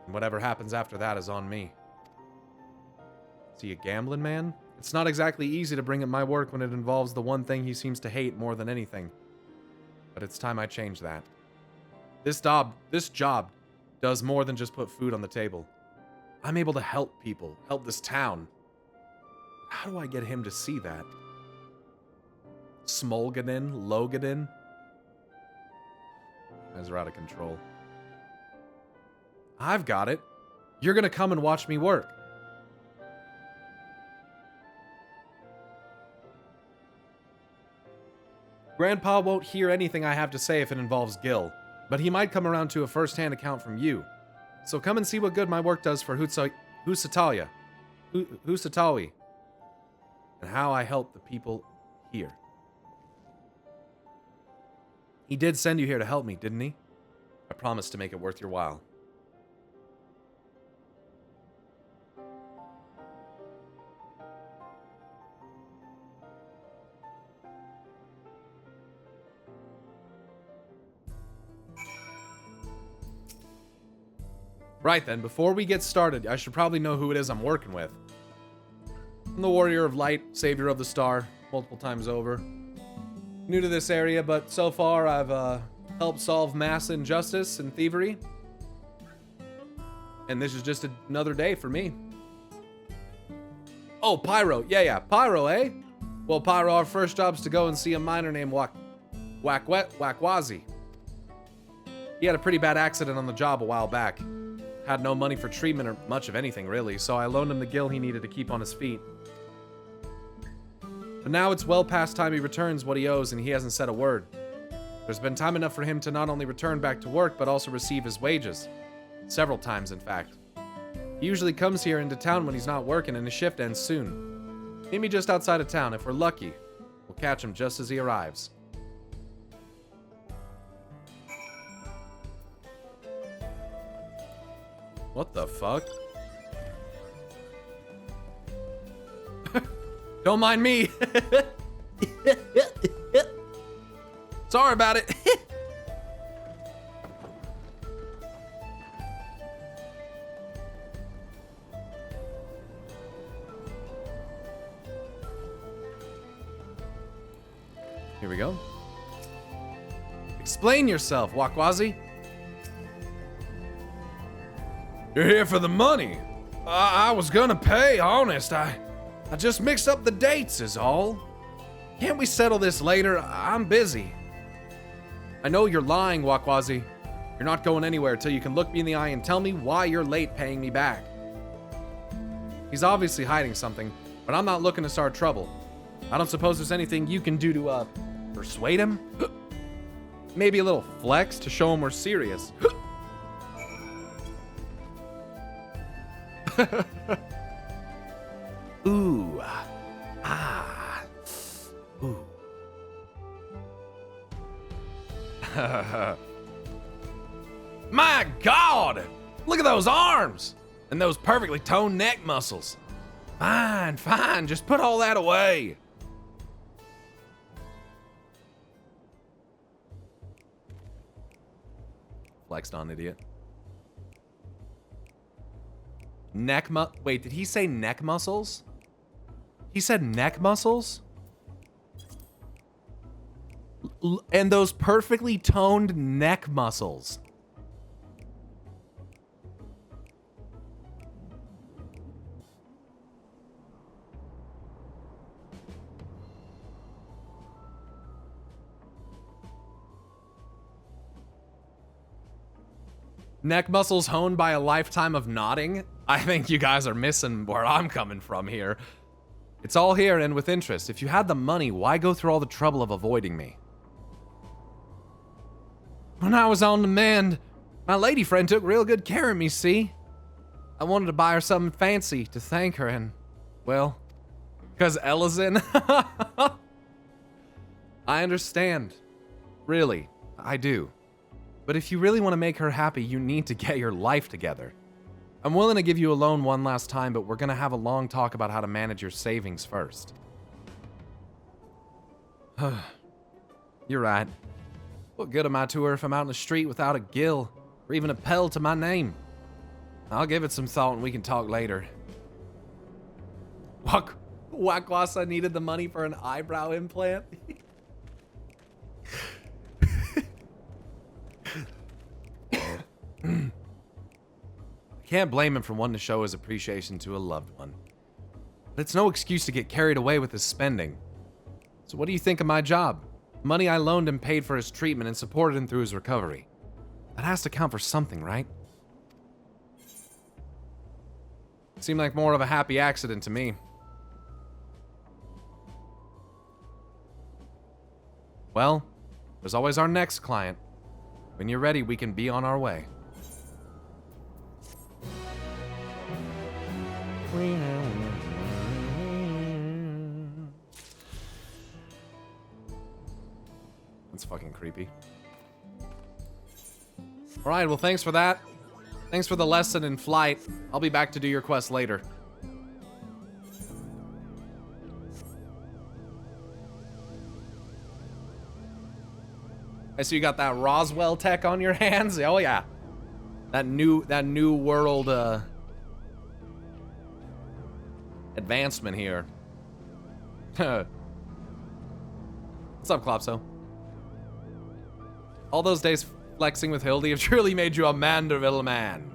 and whatever happens after that is on me. Is he a gambling man? It's not exactly easy to bring up my work when it involves the one thing he seems to hate more than anything. But it's time I change that. This job does more than just put food on the table. I'm able to help people, help this town. How do I get him to see that? Smolgadin? Logadin? You guys are out of control. I've got it. You're gonna come and watch me work. Grandpa won't hear anything I have to say if it involves Gil, but he might come around to a first-hand account from you. So come and see what good my work does for Husatawi, and how I help the people here. He did send you here to help me, didn't he? I promise to make it worth your while. Right then, before we get started, I should probably know who it is I'm working with. I'm the Warrior of Light, Savior of the Star, multiple times over. New to this area, but so far I've helped solve mass injustice and thievery. And this is just another day for me. Oh, Pyro. Yeah, Pyro, eh? Well, Pyro, our first job's to go and see a miner named Wakwazi. He had a pretty bad accident on the job a while back. Had no money for treatment or much of anything, really, so I loaned him the gil he needed to keep on his feet. But now it's well past time he returns what he owes, and he hasn't said a word. There's been time enough for him to not only return back to work, but also receive his wages. Several times, in fact. He usually comes here into town when he's not working, and his shift ends soon. Meet me just outside of town. If we're lucky, we'll catch him just as he arrives. What the fuck? Don't mind me. Sorry about it. Here we go. Explain yourself, Wakwazi. You're here for the money. I was gonna pay, honest. I just mixed up the dates is all. Can't we settle this later? I'm busy. I know you're lying, Wakwazi. You're not going anywhere till you can look me in the eye and tell me why you're late paying me back. He's obviously hiding something, but I'm not looking to start trouble. I don't suppose there's anything you can do to, persuade him? Maybe a little flex to show him we're serious. Ooh. Ah. Ooh. My God! Look at those arms! And those perfectly toned neck muscles. Fine, fine, just put all that away. Flexed on, idiot. Wait, did he say neck muscles? He said neck muscles? And those perfectly toned neck muscles. Neck muscles honed by a lifetime of nodding? I think you guys are missing where I'm coming from here. It's all here and with interest. If you had the money, why go through all the trouble of avoiding me? When I was on the mend, my lady friend took real good care of me, see? I wanted to buy her something fancy to thank her and, well, because Ella's in. I understand. Really, I do. But if you really want to make her happy, you need to get your life together. I'm willing to give you a loan one last time, but we're going to have a long talk about how to manage your savings first. You're right. What good am I to her if I'm out in the street without a gill or even a pell to my name? I'll give it some thought and we can talk later. Wakwasa needed the money for an eyebrow implant. Can't blame him for wanting to show his appreciation to a loved one. But it's no excuse to get carried away with his spending. So what do you think of my job? Money I loaned him paid for his treatment and supported him through his recovery. That has to count for something, right? Seemed like more of a happy accident to me. Well, there's always our next client. When you're ready, we can be on our way. That's fucking creepy. Alright, well thanks for that. Thanks for the lesson in flight. I'll be back to do your quest later. I see you got that Roswell tech on your hands. Oh yeah. That new world advancement here. What's up, Klopso? All those days flexing with Hildy have truly made you a Manderville man.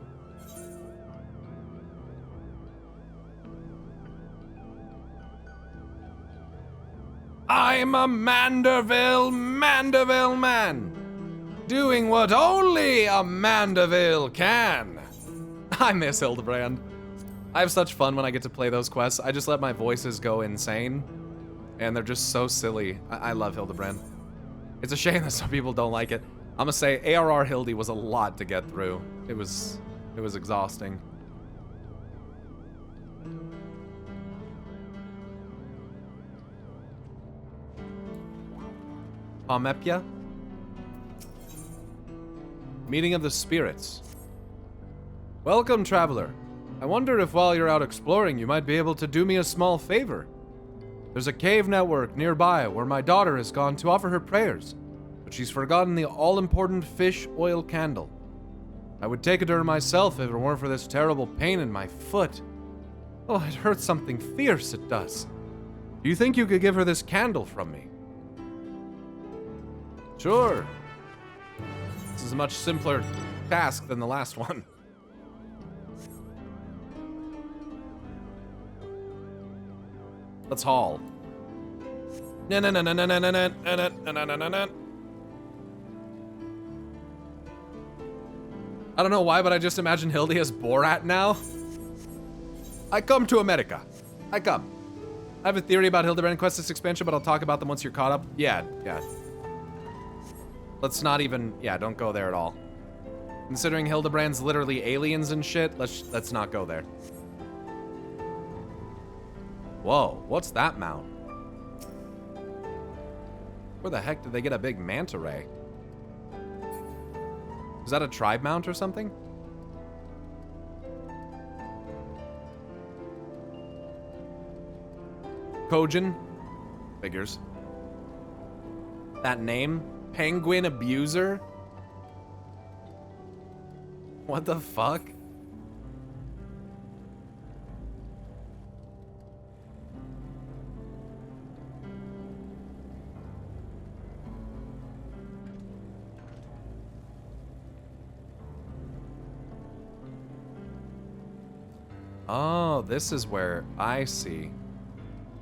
I'm a Manderville man. Doing what only a Manderville can. I miss Hildebrand. I have such fun when I get to play those quests. I just let my voices go insane. And they're just so silly. I love Hildebrand. It's a shame that some people don't like it. I'm gonna say ARR Hildy was a lot to get through. It was exhausting. Pomepia? Meeting of the Spirits. Welcome, traveler. I wonder if while you're out exploring, you might be able to do me a small favor. There's a cave network nearby where my daughter has gone to offer her prayers, but she's forgotten the all-important fish oil candle. I would take it to her myself if it weren't for this terrible pain in my foot. Oh, it hurts something fierce, it does. Do you think you could give her this candle from me? Sure. This is a much simpler task than the last one. Let's haul. I don't know why, but I just imagine Hildy as Borat now. I come to America. I come. I have a theory about Hildebrand Quest this expansion, but I'll talk about them once you're caught up. Yeah. Let's not even, don't go there at all. Considering Hildebrand's literally aliens and shit, let's not go there. Whoa, what's that mount? Where the heck did they get a big manta ray? Is that a tribe mount or something? Kojin? Figures. That name? Penguin Abuser? What the fuck? Oh, this is where I see.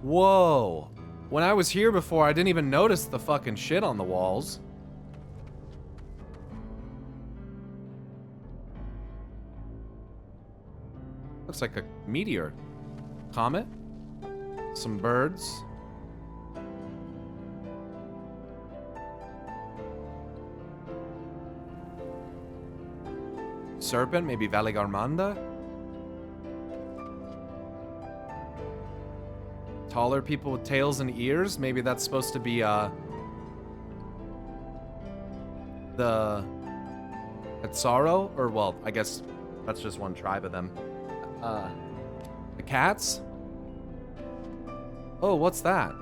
Whoa. When I was here before, I didn't even notice the fucking shit on the walls. Looks like a meteor. Comet? Some birds. Serpent, maybe Valigarmanda? Taller people with tails and ears? Maybe that's supposed to be, the Hatsaro? Or, well, I guess that's just one tribe of them. The cats? Oh, what's that?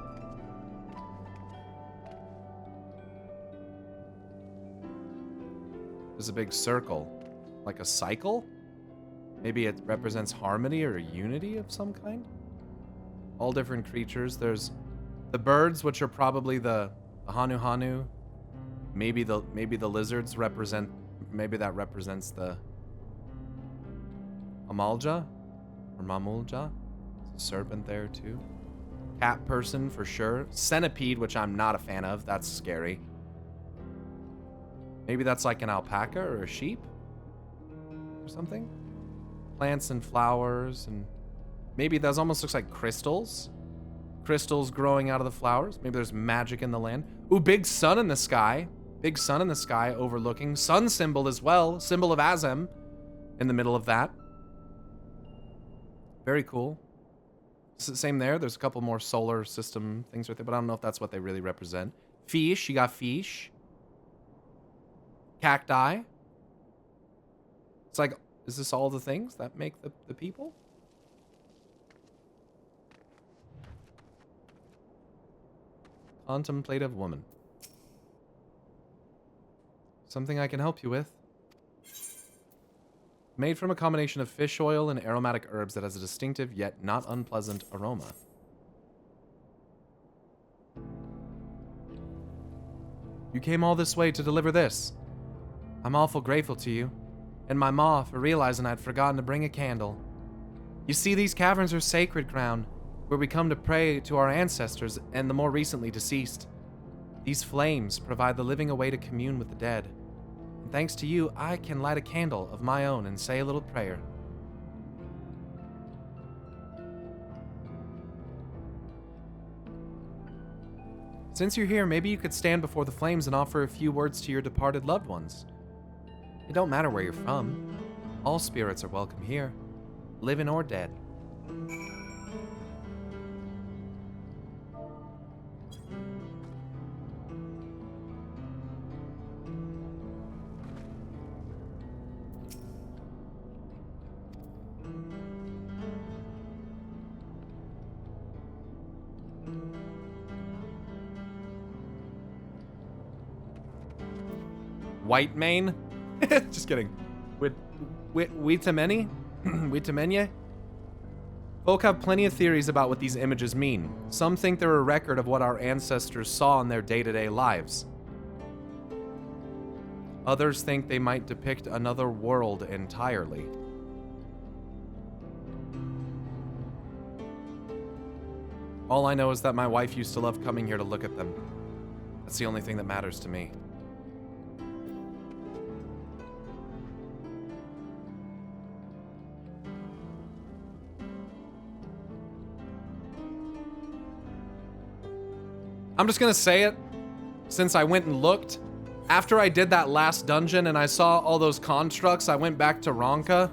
There's a big circle. Like a cycle? Maybe it represents harmony or unity of some kind? All different creatures. There's the birds, which are probably the Hanu Hanu. Maybe the lizards represent, maybe that represents the Amalja or Mamulja. There's a serpent there too. Cat person for sure. Centipede, which I'm not a fan of. That's scary. Maybe that's like an alpaca or a sheep or something. Plants and flowers, and maybe that almost looks like crystals. Crystals growing out of the flowers. Maybe there's magic in the land. Ooh, big sun in the sky. Big sun in the sky overlooking. Sun symbol as well. Symbol of Azem in the middle of that. Very cool. Same there. There's a couple more solar system things right there, but I don't know if that's what they really represent. Fish. You got fish. Cacti. It's like, is this all the things that make the people? Contemplative woman. Something I can help you with. Made from a combination of fish oil and aromatic herbs that has a distinctive yet not unpleasant aroma. You came all this way to deliver this. I'm awful grateful to you, and my ma for realizing I'd forgotten to bring a candle. You see, these caverns are sacred ground, where we come to pray to our ancestors and the more recently deceased. These flames provide the living a way to commune with the dead. And thanks to you, I can light a candle of my own and say a little prayer. Since you're here, maybe you could stand before the flames and offer a few words to your departed loved ones. It don't matter where you're from. All spirits are welcome here, living or dead. White mane? Just kidding. Witameni? Witamenya? Folk have plenty of theories about what these images mean. Some think they're a record of what our ancestors saw in their day-to-day lives. Others think they might depict another world entirely. All I know is that my wife used to love coming here to look at them. That's the only thing that matters to me. I'm just gonna say it, since I went and looked. After I did that last dungeon and I saw all those constructs, I went back to Ronka.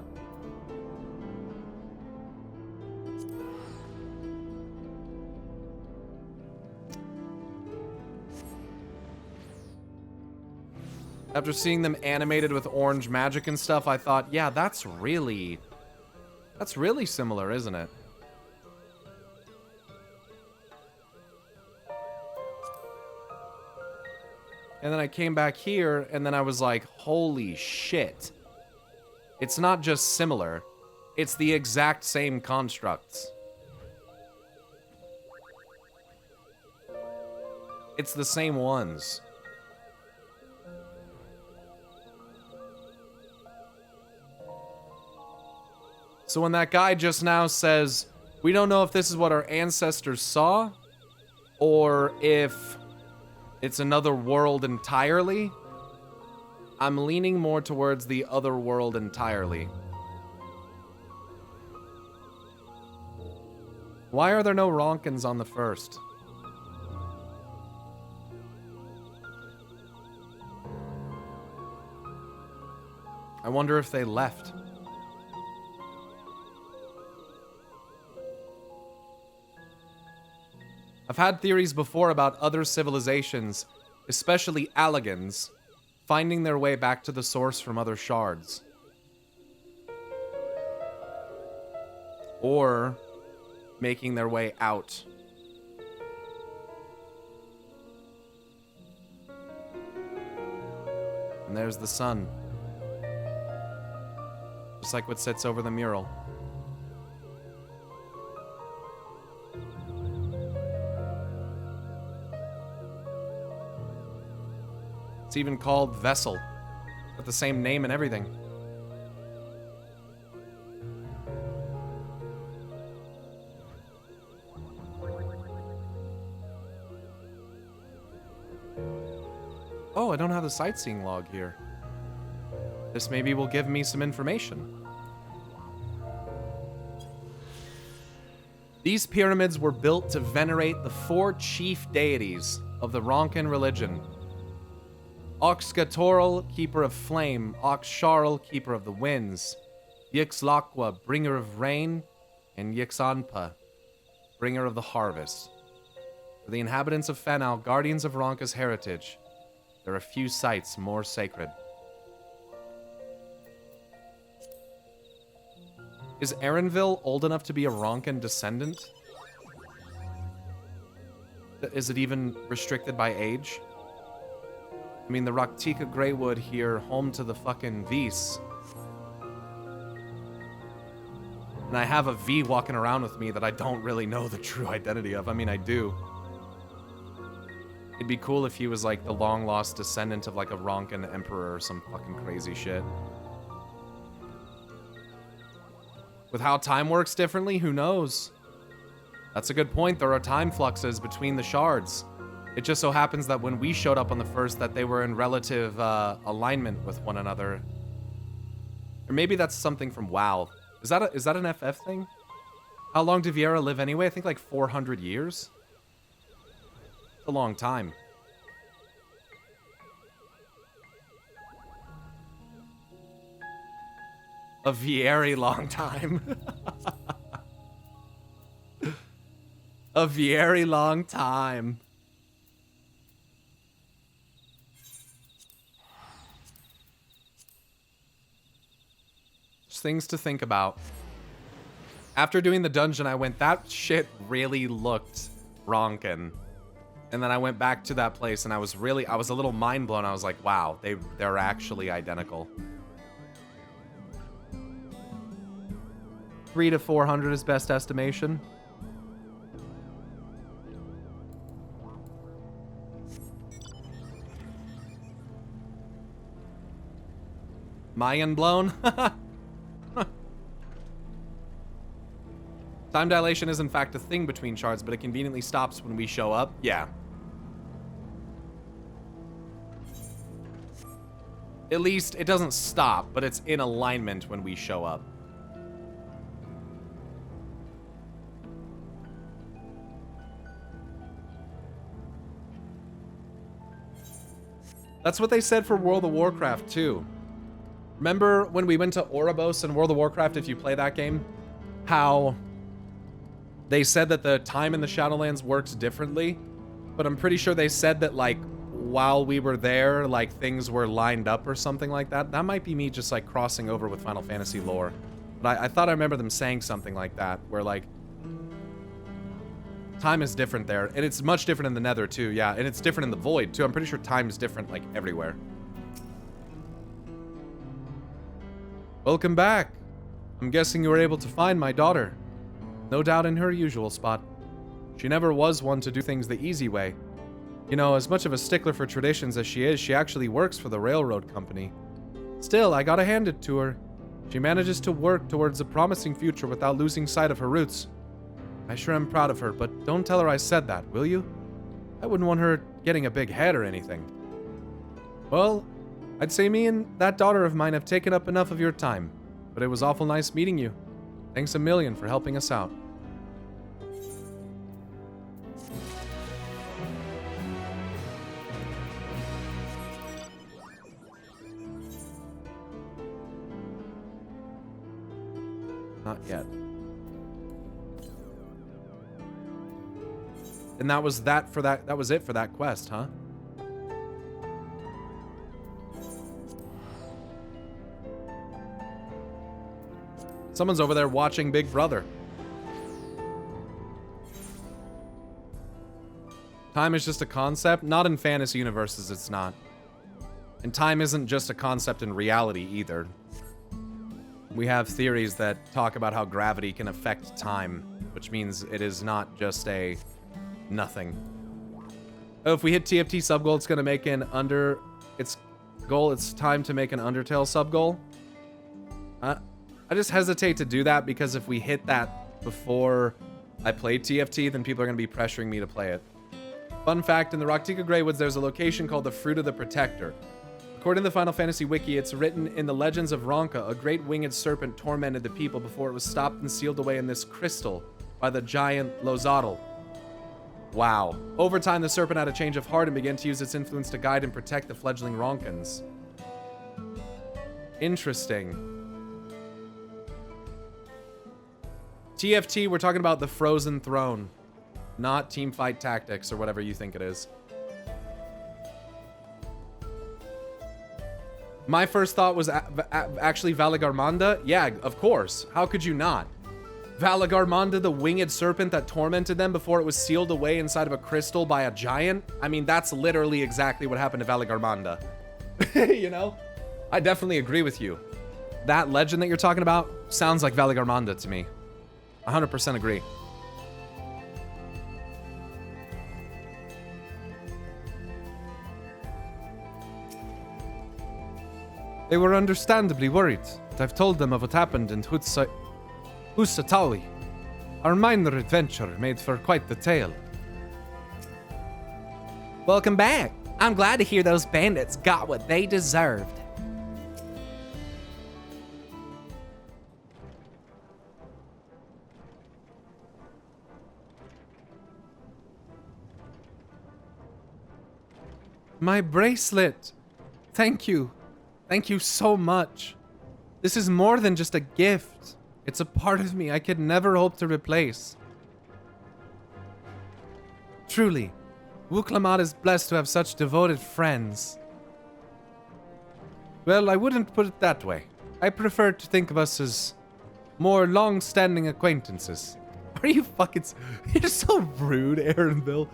After seeing them animated with orange magic and stuff, I thought, yeah, that's really similar, isn't it? And then I came back here, and then I was like, holy shit. It's not just similar, it's the exact same constructs. It's the same ones. So when that guy just now says, we don't know if this is what our ancestors saw, or if it's another world entirely, I'm leaning more towards the other world entirely. Why are there no Ronkins on the first? I wonder if they left. I've had theories before about other civilizations, especially Allagans, finding their way back to the source from other shards. Or making their way out. And there's the sun. Just like what sits over the mural. It's even called Vessel, with the same name and everything. Oh, I don't have the sightseeing log here. This maybe will give me some information. These pyramids were built to venerate the 4 chief deities of the Ronkan religion. Oxgatorl, keeper of flame, Oxsharl, keeper of the winds, Yixlaqua, bringer of rain, and Yixanpa, bringer of the harvest. For the inhabitants of Fenal, guardians of Ronka's heritage, there are few sites more sacred. Is Erenville old enough to be a Ronkan descendant? Is it even restricted by age? I mean, the Raktika Greywood here, home to the fucking Vs. And I have a V walking around with me that I don't really know the true identity of. I mean, I do. It'd be cool if he was like the long-lost descendant of like a Ronkan emperor or some fucking crazy shit. With how time works differently, who knows? That's a good point. There are time fluxes between the shards. It just so happens that when we showed up on the first, that they were in relative alignment with one another. Or maybe that's something from WoW. Is that an FF thing? How long did Viera live anyway? I think like 400 years? It's a long time. A very long time. A very long time. Just things to think about. After doing the dungeon, I went, that shit really looked Ronkan. And then I went back to that place and I was a little mind blown. I was like, wow, they're actually identical. 300 to 400 is best estimation. Mayan blown? Time dilation is in fact a thing between shards, but it conveniently stops when we show up. Yeah. At least it doesn't stop, but it's in alignment when we show up. That's what they said for World of Warcraft too. Remember when we went to Oribos in World of Warcraft, if you play that game, how they said that the time in the Shadowlands works differently, but I'm pretty sure they said that like while we were there, like things were lined up or something like that. That might be me just like crossing over with Final Fantasy lore. But I thought I remember them saying something like that, where like time is different there, and it's much different in the Nether too, yeah, and it's different in the Void too. I'm pretty sure time is different like everywhere. Welcome back. I'm guessing you were able to find my daughter. No doubt in her usual spot. She never was one to do things the easy way. You know, as much of a stickler for traditions as she is, she actually works for the railroad company. Still, I gotta hand it to her. She manages to work towards a promising future without losing sight of her roots. I sure am proud of her, but don't tell her I said that, will you? I wouldn't want her getting a big head or anything. Well, I'd say me and that daughter of mine have taken up enough of your time, but it was awful nice meeting you. Thanks a million for helping us out. Not yet. And that was that was it for that quest, huh? Someone's over there watching Big Brother. Time is just a concept. Not in fantasy universes, it's not. And time isn't just a concept in reality either. We have theories that talk about how gravity can affect time, which means it is not just a nothing. Oh, if we hit TFT sub goal, it's gonna make an it's time to make an Undertale sub goal. I just hesitate to do that because if we hit that before I play TFT, then people are gonna be pressuring me to play it. Fun fact, in the Raktika Greywoods, there's a location called the Fruit of the Protector. According to the Final Fantasy Wiki, it's written in the Legends of Ronka, a great winged serpent tormented the people before it was stopped and sealed away in this crystal by the giant Lozatl. Wow. Over time, the serpent had a change of heart and began to use its influence to guide and protect the fledgling Ronkans. Interesting. TFT, we're talking about the Frozen Throne, not Teamfight Tactics or whatever you think it is. My first thought was actually Valagarmanda. Yeah, of course. How could you not? Valagarmanda, the winged serpent that tormented them before it was sealed away inside of a crystal by a giant. I mean, that's literally exactly what happened to Valagarmanda. You know? I definitely agree with you. That legend that you're talking about sounds like Valagarmanda to me. 100% agree. They were understandably worried, but I've told them of what happened in Husatawi. Our minor adventure made for quite the tale. Welcome back. I'm glad to hear those bandits got what they deserved. My bracelet. Thank you. Thank you so much. This is more than just a gift. It's a part of me I could never hope to replace. Truly, Wuklamat is blessed to have such devoted friends. Well, I wouldn't put it that way. I prefer to think of us as more long-standing acquaintances. Are you fucking... You're so rude, Aaronville.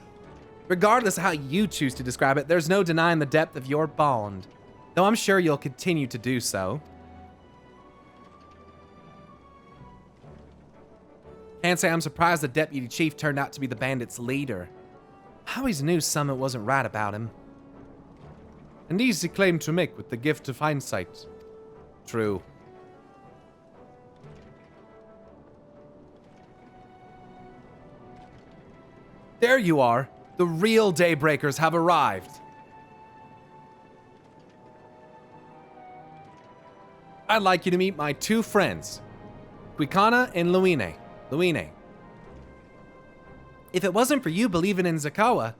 Regardless of how you choose to describe it, there's no denying the depth of your bond. Though I'm sure you'll continue to do so. Can't say I'm surprised the deputy chief turned out to be the bandits' leader. I always knew something wasn't right about him. An easy claim to make with the gift of hindsight. True. There you are. The real Daybreakers have arrived. I'd like you to meet my two friends, Quicana and Luine. If it wasn't for you believing in Zekawa,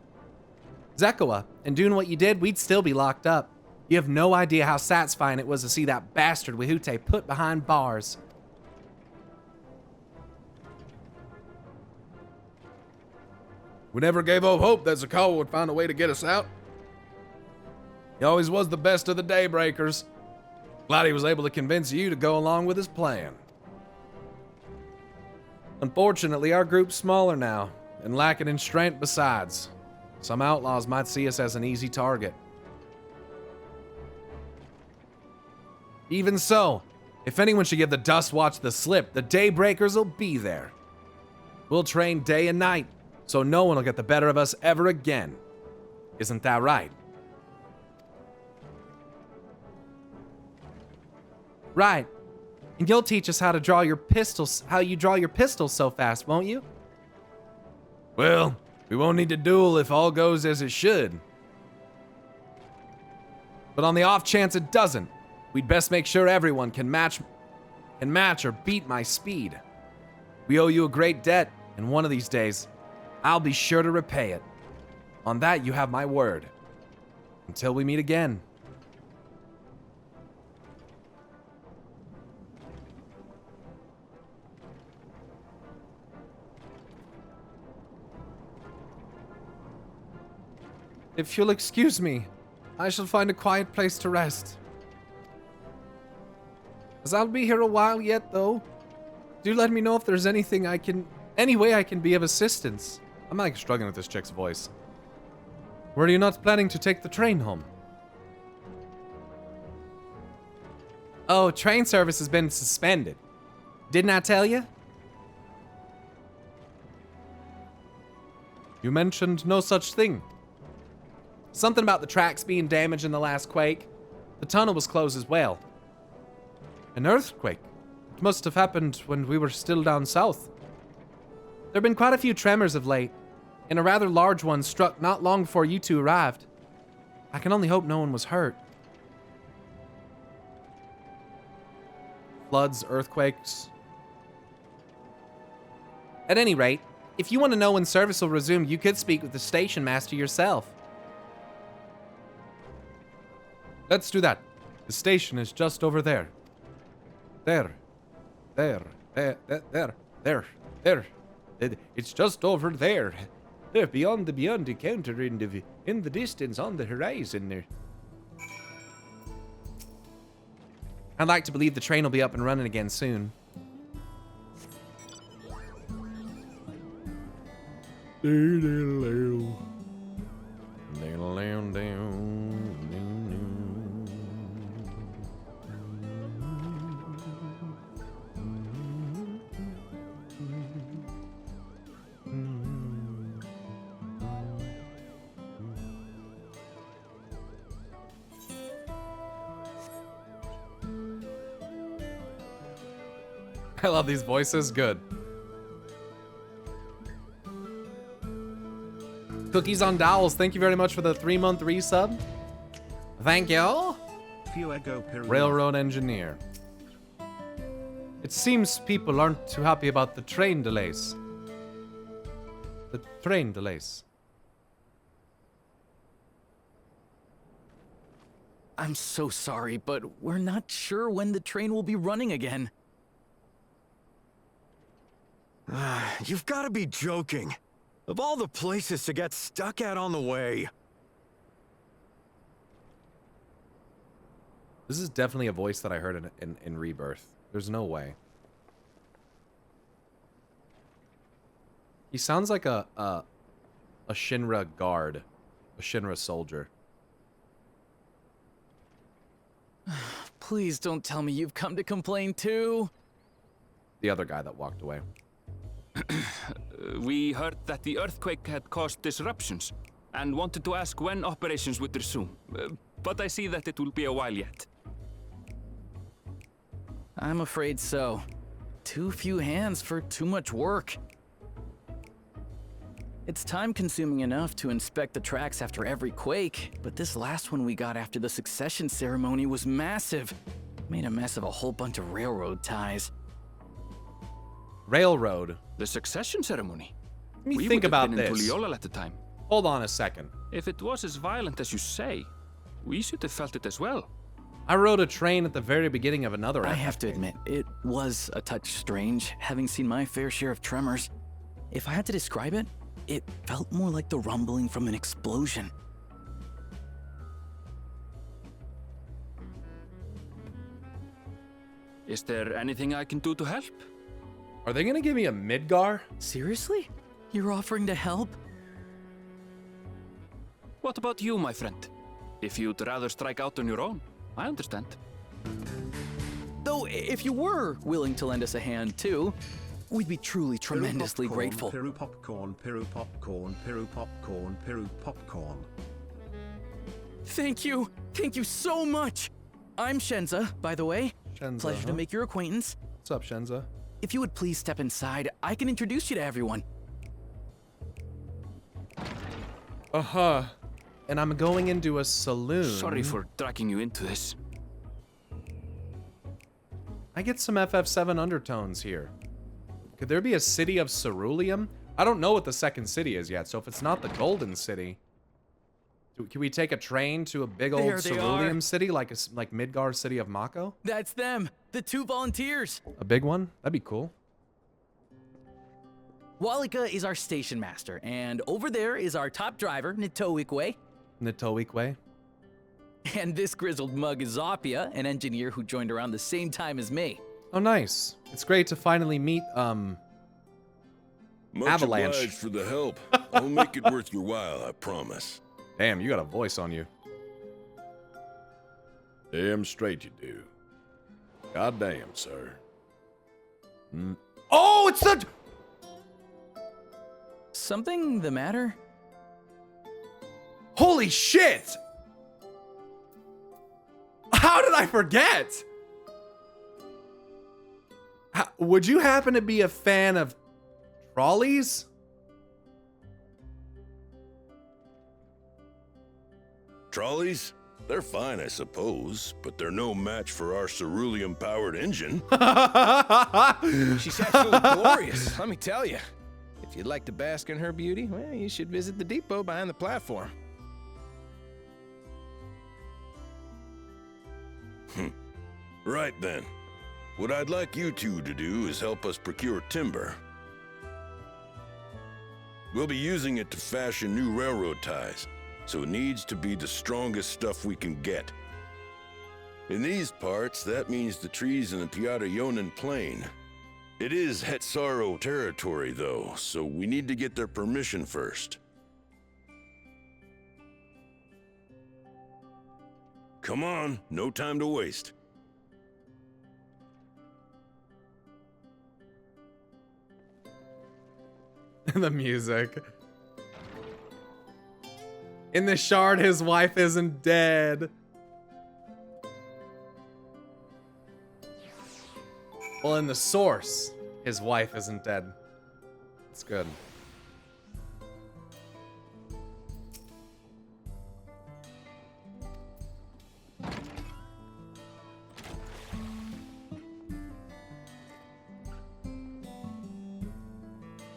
and doing what you did, we'd still be locked up. You have no idea how satisfying it was to see that bastard Wihute put behind bars. We never gave up hope that Zekawa would find a way to get us out. He always was the best of the Daybreakers. Glad he was able to convince you to go along with his plan. Unfortunately, our group's smaller now, and lacking in strength besides. Some outlaws might see us as an easy target. Even so, if anyone should give the Dust Watch the slip, the Daybreakers will be there. We'll train day and night, so no one will get the better of us ever again. Isn't that right? Right. And you'll teach us how to draw your pistols, how you draw your pistols so fast, won't you? Well, we won't need to duel if all goes as it should. But on the off chance it doesn't, we'd best make sure everyone can match or beat my speed. We owe you a great debt, and one of these days, I'll be sure to repay it. On that, you have my word. Until we meet again. If you'll excuse me, I shall find a quiet place to rest. As I'll be here a while yet, though. Do let me know if there's any way I can be of assistance. I'm like struggling with this chick's voice. Were you not planning to take the train home? Oh, train service has been suspended. Didn't I tell you? You mentioned no such thing. Something about the tracks being damaged in the last quake. The tunnel was closed as well. An earthquake? It must have happened when we were still down south. There have been quite a few tremors of late, and a rather large one struck not long before you two arrived. I can only hope no one was hurt. Floods, earthquakes. At any rate, if you want to know when service will resume, you could speak with the station master yourself. Let's do that. The station is just over there. There. It's just over there. There, beyond the counter in the distance on the horizon there. I'd like to believe the train will be up and running again soon. I love these voices. Good. Cookies on Dowels, thank you very much for the 3-month resub. Thank you. Railroad engineer. It seems people aren't too happy about the train delays. The train delays. I'm so sorry, but we're not sure when the train will be running again. You've got to be joking. Of all the places to get stuck at on the way. This is definitely a voice that I heard in Rebirth. There's no way. He sounds like a Shinra guard, a Shinra soldier. Please don't tell me you've come to complain too. The other guy that walked away. We heard that the earthquake had caused disruptions and wanted to ask when operations would resume. But I see that it will be a while yet. I'm afraid so. Too few hands for too much work. It's time-consuming enough to inspect the tracks after every quake, but this last one we got after the succession ceremony was massive. Made a mess of a whole bunch of railroad ties. Railroad. The succession ceremony? Let me We think would have about been in this. Tuliyola at the time. Hold on a second. If it was as violent as you say, we should have felt it as well. I rode a train at the very beginning of another I epic. have to admit, it was a touch strange, having seen my fair share of tremors. If I had to describe it, it felt more like the rumbling from an explosion. Is there anything I can do to help? Are they gonna give me a Midgar? Seriously? You're offering to help? What about you, my friend? If you'd rather strike out on your own, I understand. Though, if you were willing to lend us a hand too, we'd be truly tremendously grateful. Peru popcorn, Peru popcorn, Peru popcorn, Peru popcorn. Thank you! Thank you so much! I'm Shenza, by the way. Shenza, Pleasure to make your acquaintance. What's up, Shenza? If you would please step inside, I can introduce you to everyone. Uh-huh. And I'm going into a saloon. Sorry for dragging you into this. I get some FF7 undertones here. Could there be a city of Ceruleum? I don't know what the second city is yet, so if it's not the Golden City, can we take a train to a big old There they Ceruleum are. city, like Midgar City of Mako? That's them, the 2 volunteers. A big one? That'd be cool. Walika is our station master, and over there is our top driver, Nito Ikwe. In the Toweek way. And this grizzled mug is Zoppia, an engineer who joined around the same time as me. Oh, nice. It's great to finally meet, Much Avalanche. obliged for the help. I'll make it worth your while, I promise. Damn, you got a voice on you. Damn straight you do. Goddamn, sir. Oh, it's the... Something the matter? Holy shit! How did I forget? Would you happen to be a fan of trolleys? Trolleys? They're fine, I suppose, but they're no match for our cerulean-powered engine. She's absolutely glorious, let me tell you. If you'd like to bask in her beauty, well, you should visit the depot behind the platform. Right then. What I'd like you two to do is help us procure timber. We'll be using it to fashion new railroad ties, so it needs to be the strongest stuff we can get. In these parts, that means the trees in the Pyroyoutube plain. It is Hetsaro territory, though, so we need to get their permission first. Come on, no time to waste. The music. In the shard, his wife isn't dead. Well, in the source, his wife isn't dead. It's good.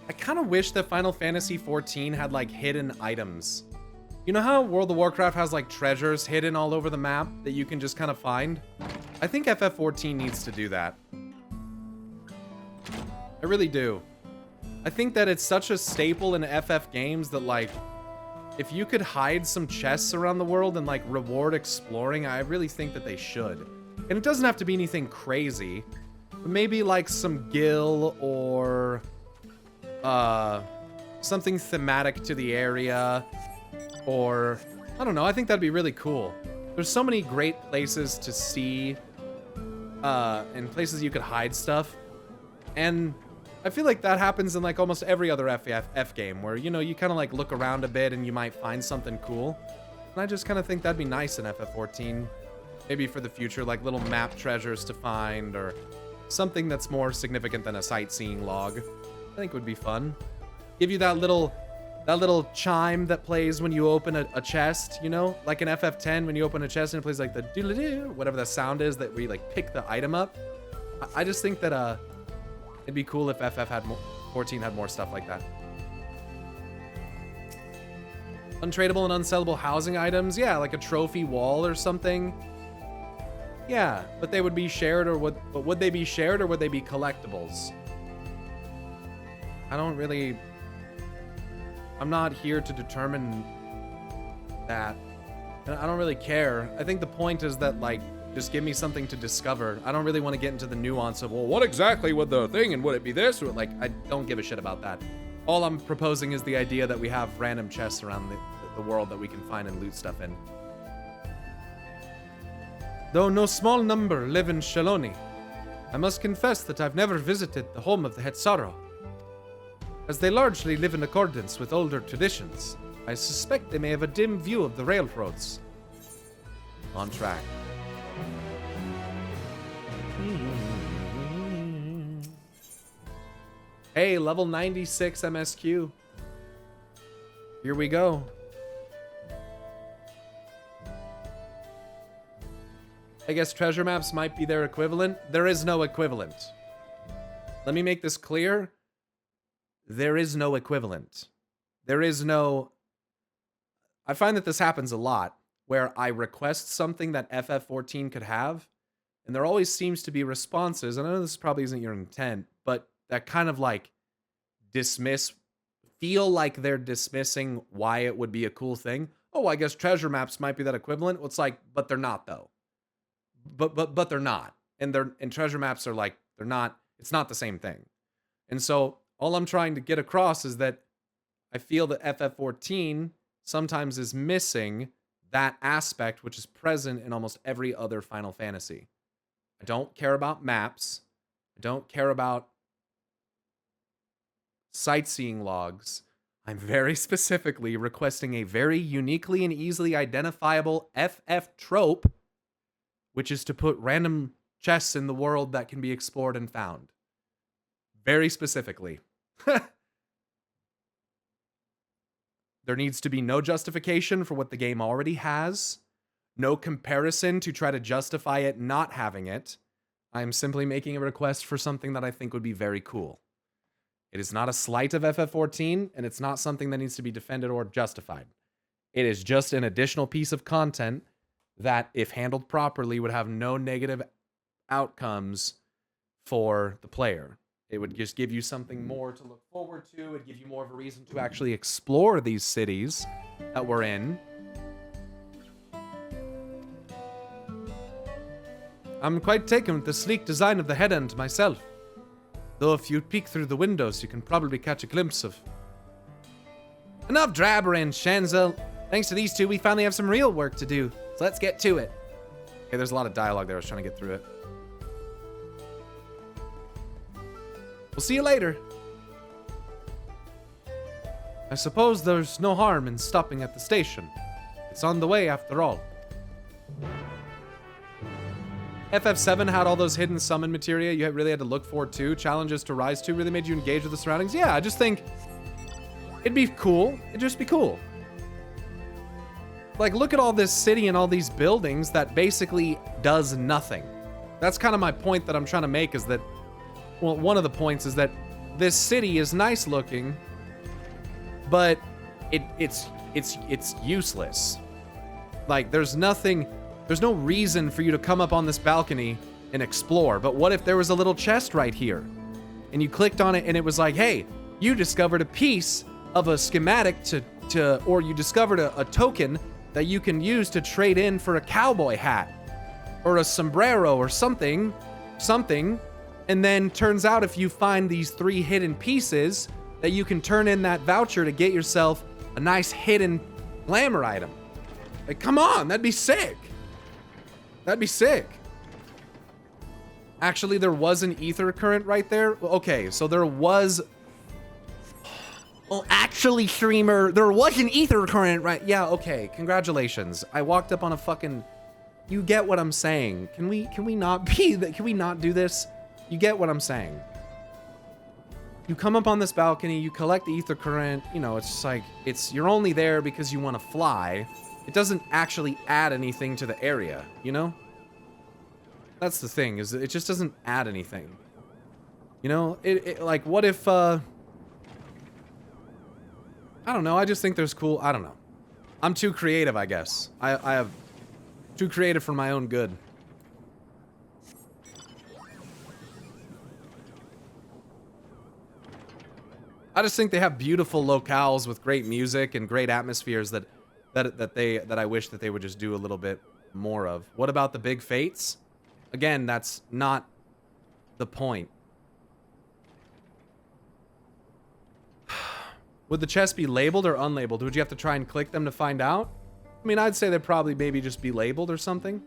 I kind of wish that Final Fantasy XIV had like hidden items. You know how World of Warcraft has like treasures hidden all over the map that you can just kind of find? I think FF14 needs to do that. I really do. I think that it's such a staple in FF games that like, if you could hide some chests around the world and like reward exploring, I really think that they should. And it doesn't have to be anything crazy, but maybe like some gil or something thematic to the area, or I don't know, I think that'd be really cool. There's so many great places to see and places you could hide stuff, and I feel like that happens in like almost every other FF game where, you know, you kind of like look around a bit and you might find something cool, and I just kind of think that'd be nice in FF14, maybe for the future, like little map treasures to find or something that's more significant than a sightseeing log. I think would be fun. Give you that little chime that plays when you open a chest, you know? Like in FF10 when you open a chest and it plays like the doodle-doo, whatever the sound is that we like pick the item up. I just think that it'd be cool if FF had 14 had more stuff like that. Untradeable and unsellable housing items, yeah, like a trophy wall or something. Yeah, but they would be shared, or would they be shared or would they be collectibles? I don't really... I'm not here to determine that. And I don't really care. I think the point is that, like, just give me something to discover. I don't really want to get into the nuance of, well, what exactly would the thing, and would it be this? Or, like, I don't give a shit about that. All I'm proposing is the idea that we have random chests around the world that we can find and loot stuff in. Though no small number live in Shaloni, I must confess that I've never visited the home of the Hetsaro. As they largely live in accordance with older traditions, I suspect they may have a dim view of the railroads. On track. Hey, level 96 MSQ. Here we go. I guess treasure maps might be their equivalent. There is no equivalent. Let me make this clear. There is no equivalent. There is no... I find that this happens a lot, where I request something that FF14 could have, and there always seems to be responses, and I know this probably isn't your intent, but that kind of like feel like they're dismissing why it would be a cool thing. oh, I guess treasure maps might be that equivalent. Well, it's like, but they're not though. But they're not. And treasure maps are like, they're not, it's not the same thing. And so all I'm trying to get across is that I feel that FF14 sometimes is missing that aspect which is present in almost every other Final Fantasy. I don't care about maps. I don't care about sightseeing logs. I'm very specifically requesting a very uniquely and easily identifiable FF trope, which is to put random chests in the world that can be explored and found. Very specifically. There needs to be no justification for what the game already has. No comparison to try to justify it not having it. I'm simply making a request for something that I think would be very cool. It is not a slight of FF14, and it's not something that needs to be defended or justified. It is just an additional piece of content that, if handled properly, would have no negative outcomes for the player. It would just give you something more to look forward to. It would give you more of a reason to actually explore these cities that we're in. I'm quite taken with the sleek design of the head end myself. Though if you peek through the windows, you can probably catch a glimpse of... Enough drabbering, Shanzel. Thanks to these two, we finally have some real work to do. So let's get to it. Okay, there's a lot of dialogue there. I was trying to get through it. We'll see you later. I suppose there's no harm in stopping at the station. It's on the way after all. FF7 had all those hidden summon materia you really had to look for too. Challenges to rise to really made you engage with the surroundings. Yeah, I just think it'd be cool. It'd just be cool. Like, look at all this city and all these buildings that basically does nothing. That's kind of my point that I'm trying to make, is that, well, one of the points is that this city is nice looking, but it's useless. Like, there's no reason for you to come up on this balcony and explore. But what if there was a little chest right here and you clicked on it and it was like, hey, you discovered a piece of a schematic or you discovered a token that you can use to trade in for a cowboy hat or a sombrero or something. And then turns out if you find these 3 hidden pieces that you can turn in that voucher to get yourself a nice hidden glamour item. Like, come on, that'd be sick. That'd be sick. Actually, there was an ether current right there. Okay, so there was... Well, actually, streamer, there was an ether current, right? Yeah, okay, congratulations. I walked up on a fucking... You get what I'm saying. Can we not be that? Can we not do this? You get what I'm saying. You come up on this balcony, you collect the ether current, you know, it's just like, you're only there because you want to fly. It doesn't actually add anything to the area, you know? That's the thing, is it just doesn't add anything. You know, like, what if, I don't know, I just think there's cool, I don't know. I'm too creative, I guess. I have too creative for my own good. I just think they have beautiful locales with great music and great atmospheres that I wish that they would just do a little bit more of. What about the big fates? Again, that's not the point. Would the chests be labeled or unlabeled? Would you have to try and click them to find out? I mean, I'd say they'd probably maybe just be labeled or something.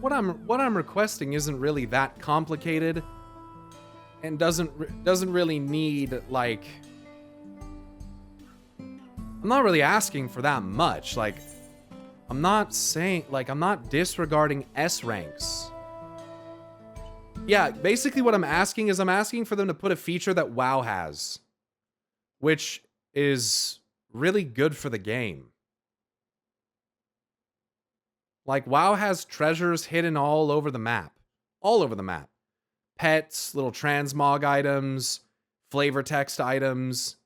What I'm requesting isn't really that complicated, and doesn't really need, like, I'm not really asking for that much. Like, I'm not saying, like, I'm not disregarding S ranks. Yeah, basically what I'm asking is I'm asking for them to put a feature that WoW has, which is really good for the game. Like, WoW has treasures hidden all over the map. All over the map. Pets, little transmog items, flavor text items,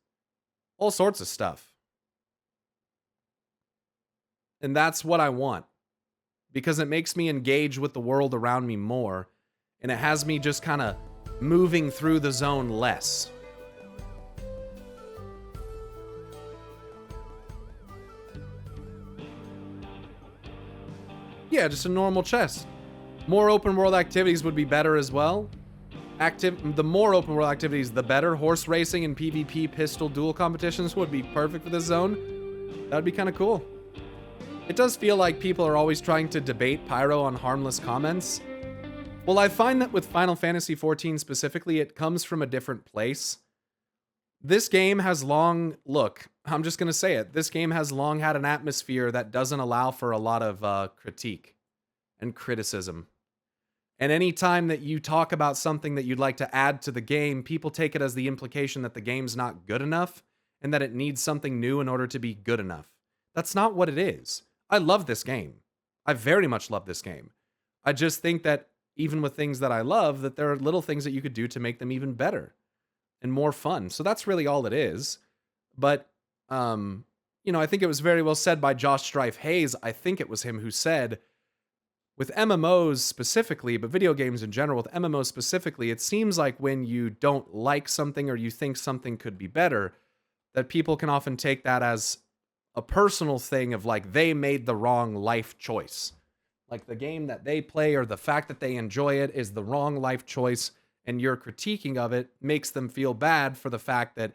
all sorts of stuff. And that's what I want. Because it makes me engage with the world around me more. and it has me just kind of moving through the zone less. Yeah, just a normal chest. More open world activities would be better as well. The more open world activities, the better. Horse racing and PvP pistol duel competitions would be perfect for this zone. That would be kind of cool. It does feel like people are always trying to debate Pyro on harmless comments. Well, I find that with Final Fantasy XIV specifically, it comes from a different place. This game has long... Look, I'm just going to say it. This game has long had an atmosphere that doesn't allow for a lot of critique and criticism. And any time that you talk about something that you'd like to add to the game, people take it as the implication that the game's not good enough and that it needs something new in order to be good enough. That's not what it is. I love this game. I very much love this game. I just think that even with things that I love, that there are little things that you could do to make them even better and more fun. So that's really all it is. But, you know, I think it was very well said by Josh Strife Hayes. I think it was him who said, with MMOs specifically, but video games in general, with MMOs specifically, it seems like when you don't like something or you think something could be better, that people can often take that as a personal thing of like they made the wrong life choice. Like the game that they play or the fact that they enjoy it is the wrong life choice, and your critiquing of it makes them feel bad for the fact that,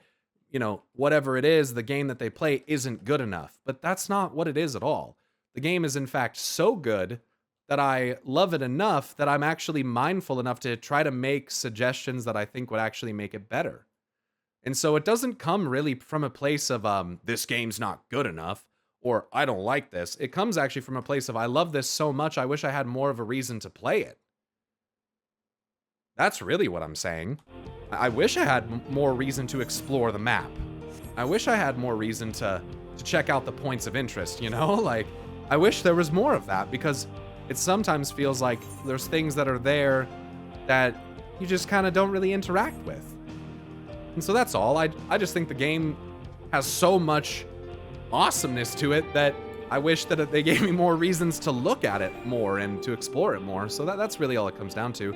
you know, whatever it is, the game that they play isn't good enough. But that's not what it is at all. The game is in fact so good that I love it enough that I'm actually mindful enough to try to make suggestions that I think would actually make it better. And so it doesn't come really from a place of, this game's not good enough, or I don't like this. It comes actually from a place of, I love this so much, I wish I had more of a reason to play it. That's really what I'm saying. I wish I had more reason to explore the map. I wish I had more reason to check out the points of interest, you know? Like, I wish there was more of that, because it sometimes feels like there's things that are there that you just kind of don't really interact with. And so that's all. I just think the game has so much awesomeness to it that I wish that they gave me more reasons to look at it more and to explore it more. So that's really all it comes down to.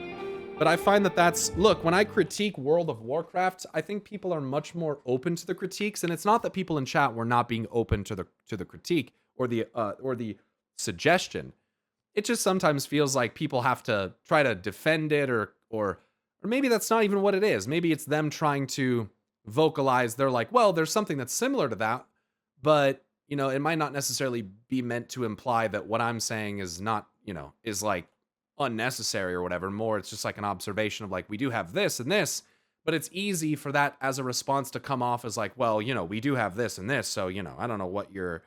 But I find that look, when I critique World of Warcraft, I think people are much more open to the critiques, and it's not that people in chat were not being open to the critique or the suggestion. It just sometimes feels like people have to try to defend it or maybe that's not even what it is. Maybe it's them trying to vocalize. They're like, well, there's something that's similar to that, but, you know, it might not necessarily be meant to imply that what I'm saying is not, you know, is like unnecessary or whatever. More, it's just like an observation of like, we do have this and this, but it's easy for that as a response to come off as like, well, you know, we do have this and this. So, you know, I don't know what you're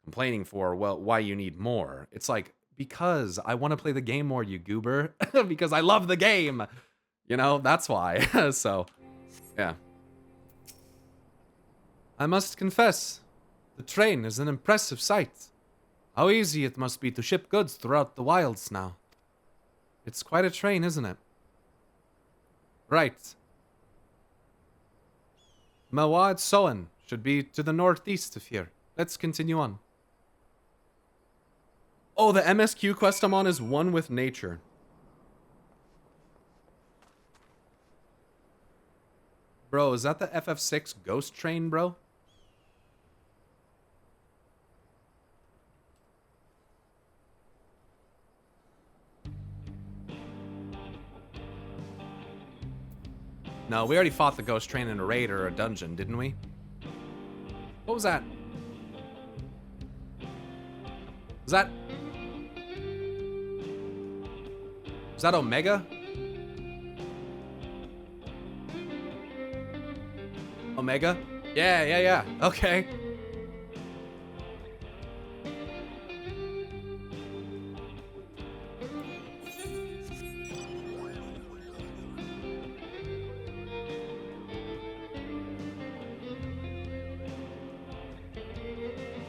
complaining for. Well, why you need more. It's like, because I want to play the game more, you goober. Because I love the game. You know, that's why. So, yeah. I must confess, the train is an impressive sight. How easy it must be to ship goods throughout the wilds now. It's quite a train, isn't it? Right. Mawad Soan should be to the northeast of here. Let's continue on. Oh, the MSQ quest I'm on is One with Nature. Bro, is that the FF6 ghost train, bro? No, we already fought the ghost train in a raid or a dungeon, didn't we? What was that? Was that Omega? Omega? Yeah. Okay.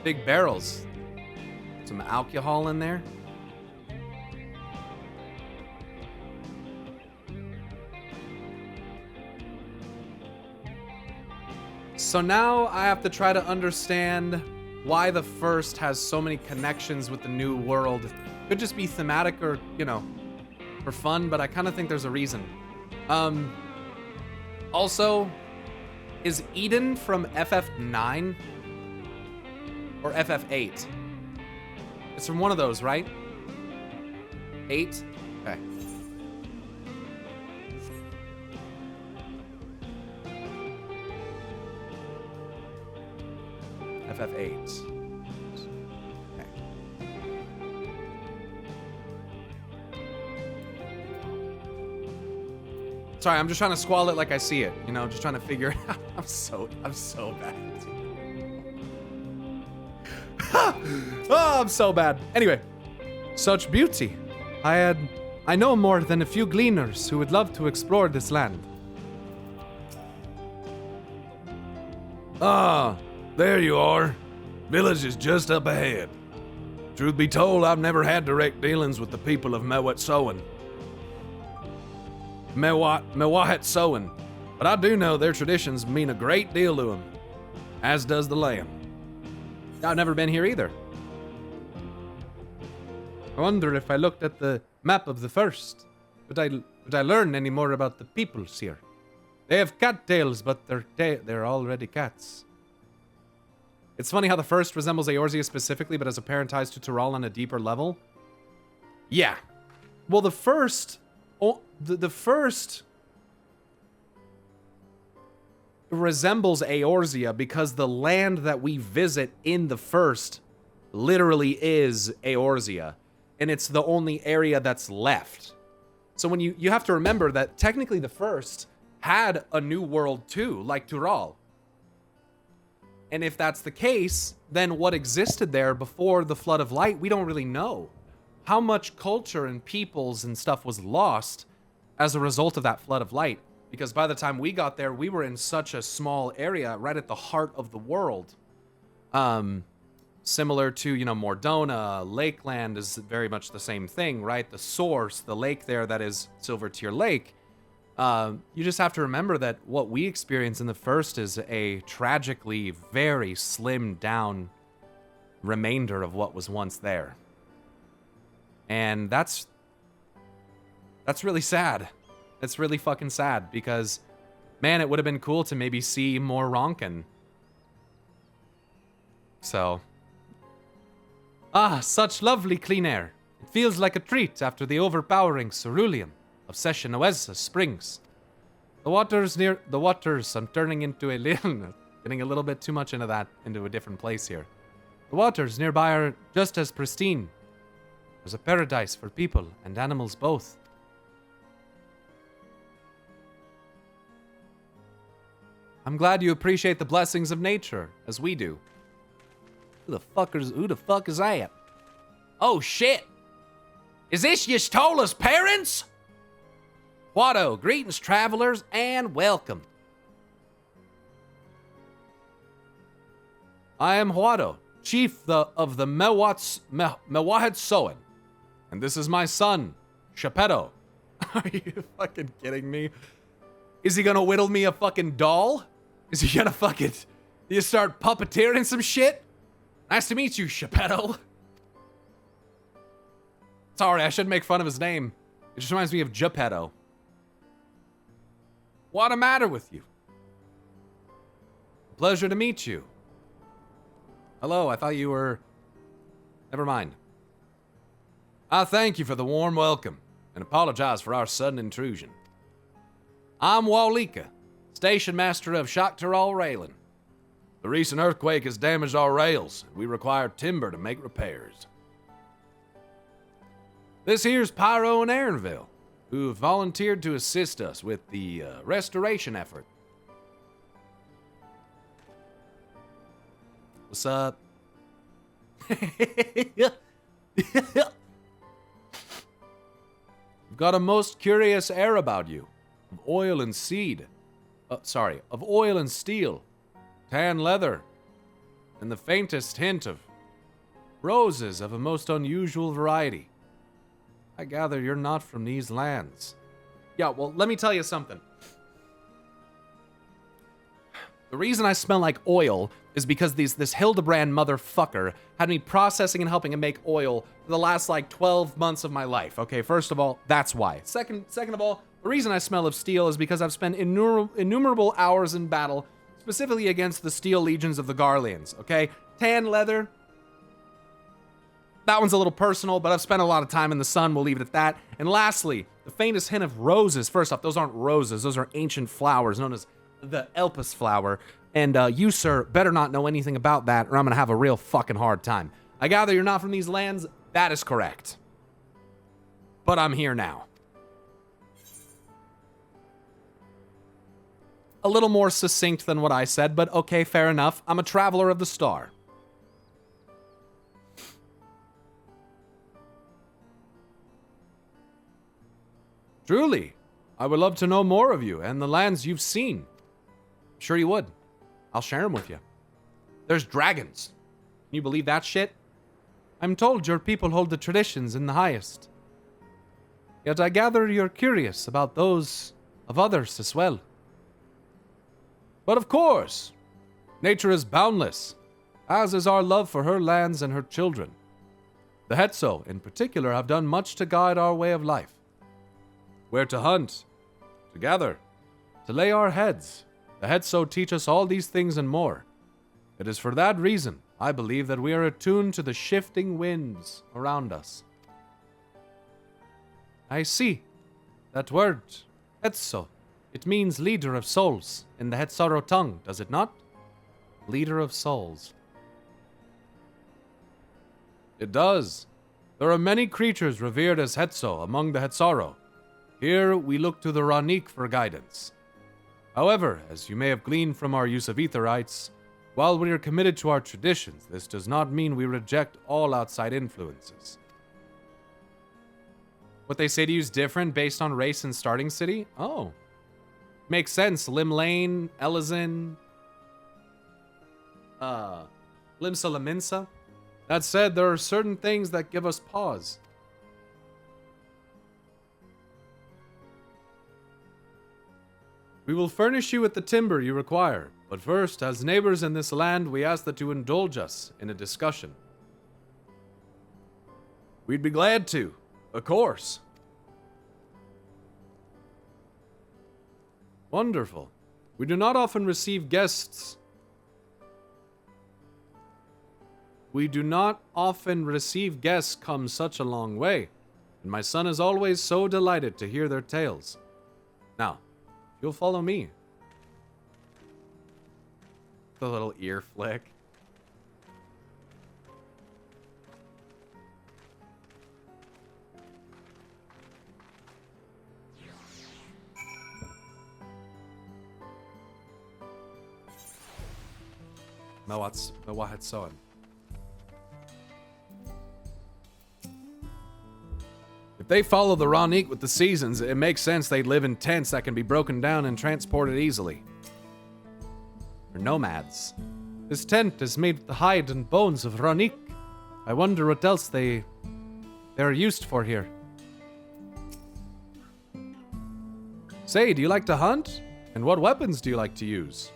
Big barrels. Some alcohol in there. So now I have to try to understand why the first has so many connections with the new world. Could just be thematic or, you know, for fun, but I kind of think there's a reason. Also, is Eden from FF9 or FF8? It's from one of those, right? 8? Okay. FF8. Sorry, I'm just trying to squall it like I see it. You know, just trying to figure it out. I'm so bad. Oh, I'm so bad. Anyway, such beauty. I know more than a few gleaners who would love to explore this land. Ah, there you are. Village is just up ahead. Truth be told, I've never had direct dealings with the people of Mewat Sowen, but I do know their traditions mean a great deal to them, as does the land. I've never been here either. I wonder if I looked at the map of the first, would I learn any more about the peoples here? They have cattails, but they're already cats. It's funny how the first resembles Eorzea specifically, but as a parent ties to Tural on a deeper level. Yeah. Well, the first resembles Eorzea because the land that we visit in the first literally is Eorzea, and it's the only area that's left. So when you have to remember that technically the first had a new world too, like Tural. And if that's the case, then what existed there before the Flood of Light, we don't really know. How much culture and peoples and stuff was lost as a result of that Flood of Light. Because by the time we got there, we were in such a small area, right at the heart of the world. Similar to, you know, Mordona, Lakeland is very much the same thing, right? The source, the lake there that is Silver Tear Lake. You just have to remember that what we experience in the first is a tragically very slimmed down remainder of what was once there. And that's really sad. It's really fucking sad because, man, it would have been cool to maybe see more Ronkin. So. Ah, such lovely clean air. It feels like a treat after the overpowering ceruleum of Seshenoeza Springs. The waters, I'm turning into a little, getting a little bit too much into a different place here. The waters nearby are just as pristine. There's a paradise for people and animals both. I'm glad you appreciate the blessings of nature, as we do. Who the fuck is that? Oh shit! Is this Y'shtola's parents? Watto, greetings travelers, and welcome. I am Watto, chief of the Mewahed Soen, and this is my son, Shepetto. Are you fucking kidding me? Is he gonna whittle me a fucking doll? Is he gonna fucking... You start puppeteering some shit? Nice to meet you, Shepetto. Sorry, I shouldn't make fun of his name. It just reminds me of Geppetto. What the matter with you? Pleasure to meet you. Hello, I thought you were... Never mind. I thank you for the warm welcome, and apologize for our sudden intrusion. I'm Walika, Station Master of Shaktaral Raylin. The recent earthquake has damaged our rails. We require timber to make repairs. This here's Pyro and Aaronville, who have volunteered to assist us with the restoration effort. What's up? You've got a most curious air about you, of oil and seed. Of oil and steel, tan leather, and the faintest hint of roses of a most unusual variety. I gather you're not from these lands. Yeah, well, let me tell you something. The reason I smell like oil is because this Hildebrand motherfucker had me processing and helping him make oil for the last like 12 months of my life. Okay, first of all, that's why. Second of all, the reason I smell of steel is because I've spent innumerable hours in battle, specifically against the steel legions of the Garleans, okay? Tan leather. That one's a little personal, but I've spent a lot of time in the sun. We'll leave it at that. And lastly, the faintest hint of roses. First off, those aren't roses. Those are ancient flowers known as the Elpis flower. And you, sir, better not know anything about that, or I'm gonna have a real fucking hard time. I gather you're not from these lands. That is correct. But I'm here now. A little more succinct than what I said, but okay, fair enough. I'm a traveler of the star. Truly, I would love to know more of you and the lands you've seen. Sure you would. I'll share them with you. There's dragons. Can you believe that shit? I'm told your people hold the traditions in the highest. Yet I gather you're curious about those of others as well. But of course, nature is boundless, as is our love for her lands and her children. The Hetso, in particular, have done much to guide our way of life. Where to hunt, to gather, to lay our heads. The Hetso teach us all these things and more. It is for that reason I believe that we are attuned to the shifting winds around us. I see. That word, Hetso, it means leader of souls in the Hetsaro tongue, does it not? Leader of souls. It does. There are many creatures revered as Hetso among the Hetsaro. Here we look to the Ranik for guidance. However, as you may have gleaned from our use of Etherites, while we are committed to our traditions, this does not mean we reject all outside influences. What they say to you is different based on race and starting city? Oh. Makes sense. Lim Lane, Elizin, Limsa Laminsa. That said, there are certain things that give us pause. We will furnish you with the timber you require, but first, as neighbors in this land, we ask that you indulge us in a discussion. We'd be glad to, of course. Wonderful. We do not often receive guests. We do not often receive guests come such a long way, and my son is always so delighted to hear their tales. Now, you'll follow me. The little ear flick. Mawat son. If they follow the Ranik with the seasons, it makes sense they'd live in tents that can be broken down and transported easily. They're nomads. This tent is made with the hide and bones of Ranik. I wonder what else they're used for here. Say, do you like to hunt? And what weapons do you like to use?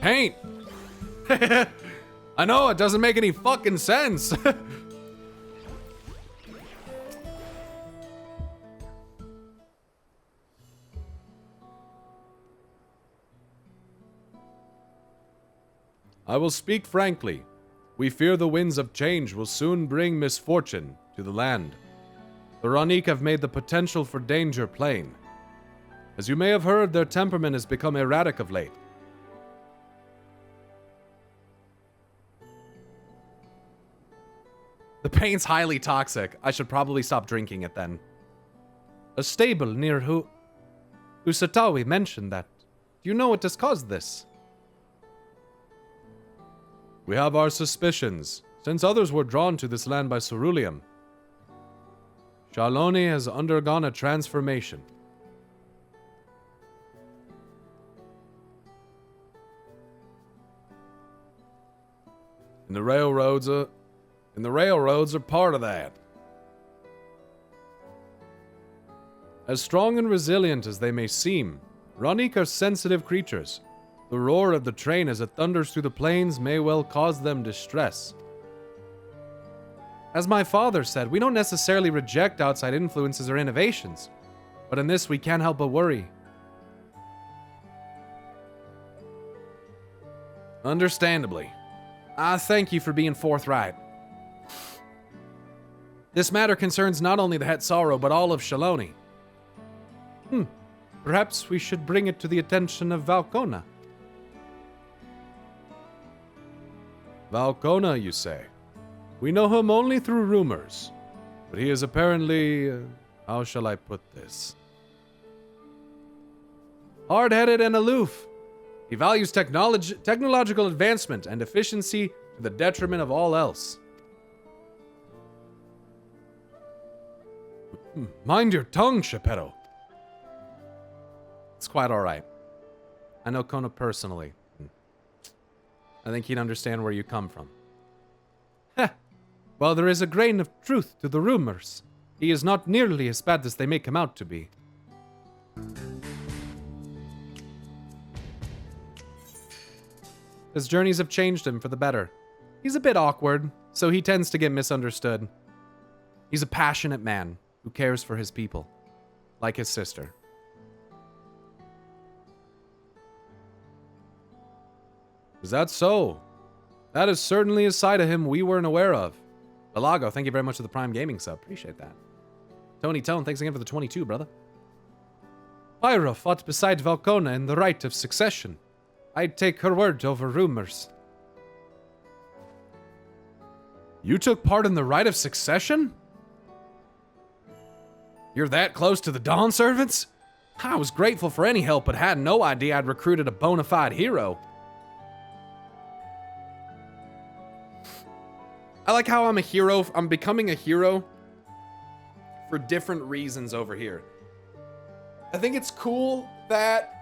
Paint! I know, it doesn't make any fucking sense. I will speak frankly. We fear the winds of change will soon bring misfortune to the land. The Ranik have made the potential for danger plain. As you may have heard, their temperament has become erratic of late. The paint's highly toxic. I should probably stop drinking it then. A stable near Usatawi mentioned that. Do you know what has caused this? We have our suspicions, since others were drawn to this land by ceruleum. Shaloni has undergone a transformation. And the railroads are part of that. As strong and resilient as they may seem, Ronik are sensitive creatures. The roar of the train as it thunders through the plains may well cause them distress. As my father said, we don't necessarily reject outside influences or innovations, but in this we can't help but worry. Understandably. I thank you for being forthright. This matter concerns not only the Het Sorrow, but all of Shaloni. Perhaps we should bring it to the attention of Valcona. Valcona, you say? We know him only through rumors, but he is apparently, how shall I put this? Hard-headed and aloof. He values technological advancement and efficiency to the detriment of all else. Mind your tongue, Shepero. It's quite alright. I know Kona personally. I think he'd understand where you come from. Heh. Well, there is a grain of truth to the rumors. He is not nearly as bad as they make him out to be. His journeys have changed him for the better. He's a bit awkward, so he tends to get misunderstood. He's a passionate man who cares for his people, like his sister. Is that so? That is certainly a side of him we weren't aware of. Balago, thank you very much for the Prime Gaming sub. Appreciate that. Tony Tone, thanks again for the 22, brother. Pyro fought beside Valcona in the right of succession. I'd take her word over rumors. You took part in the right of succession? You're that close to the Dawn Servants? I was grateful for any help, but had no idea I'd recruited a bona fide hero. I like how I'm a hero. I'm becoming a hero for different reasons over here. I think it's cool that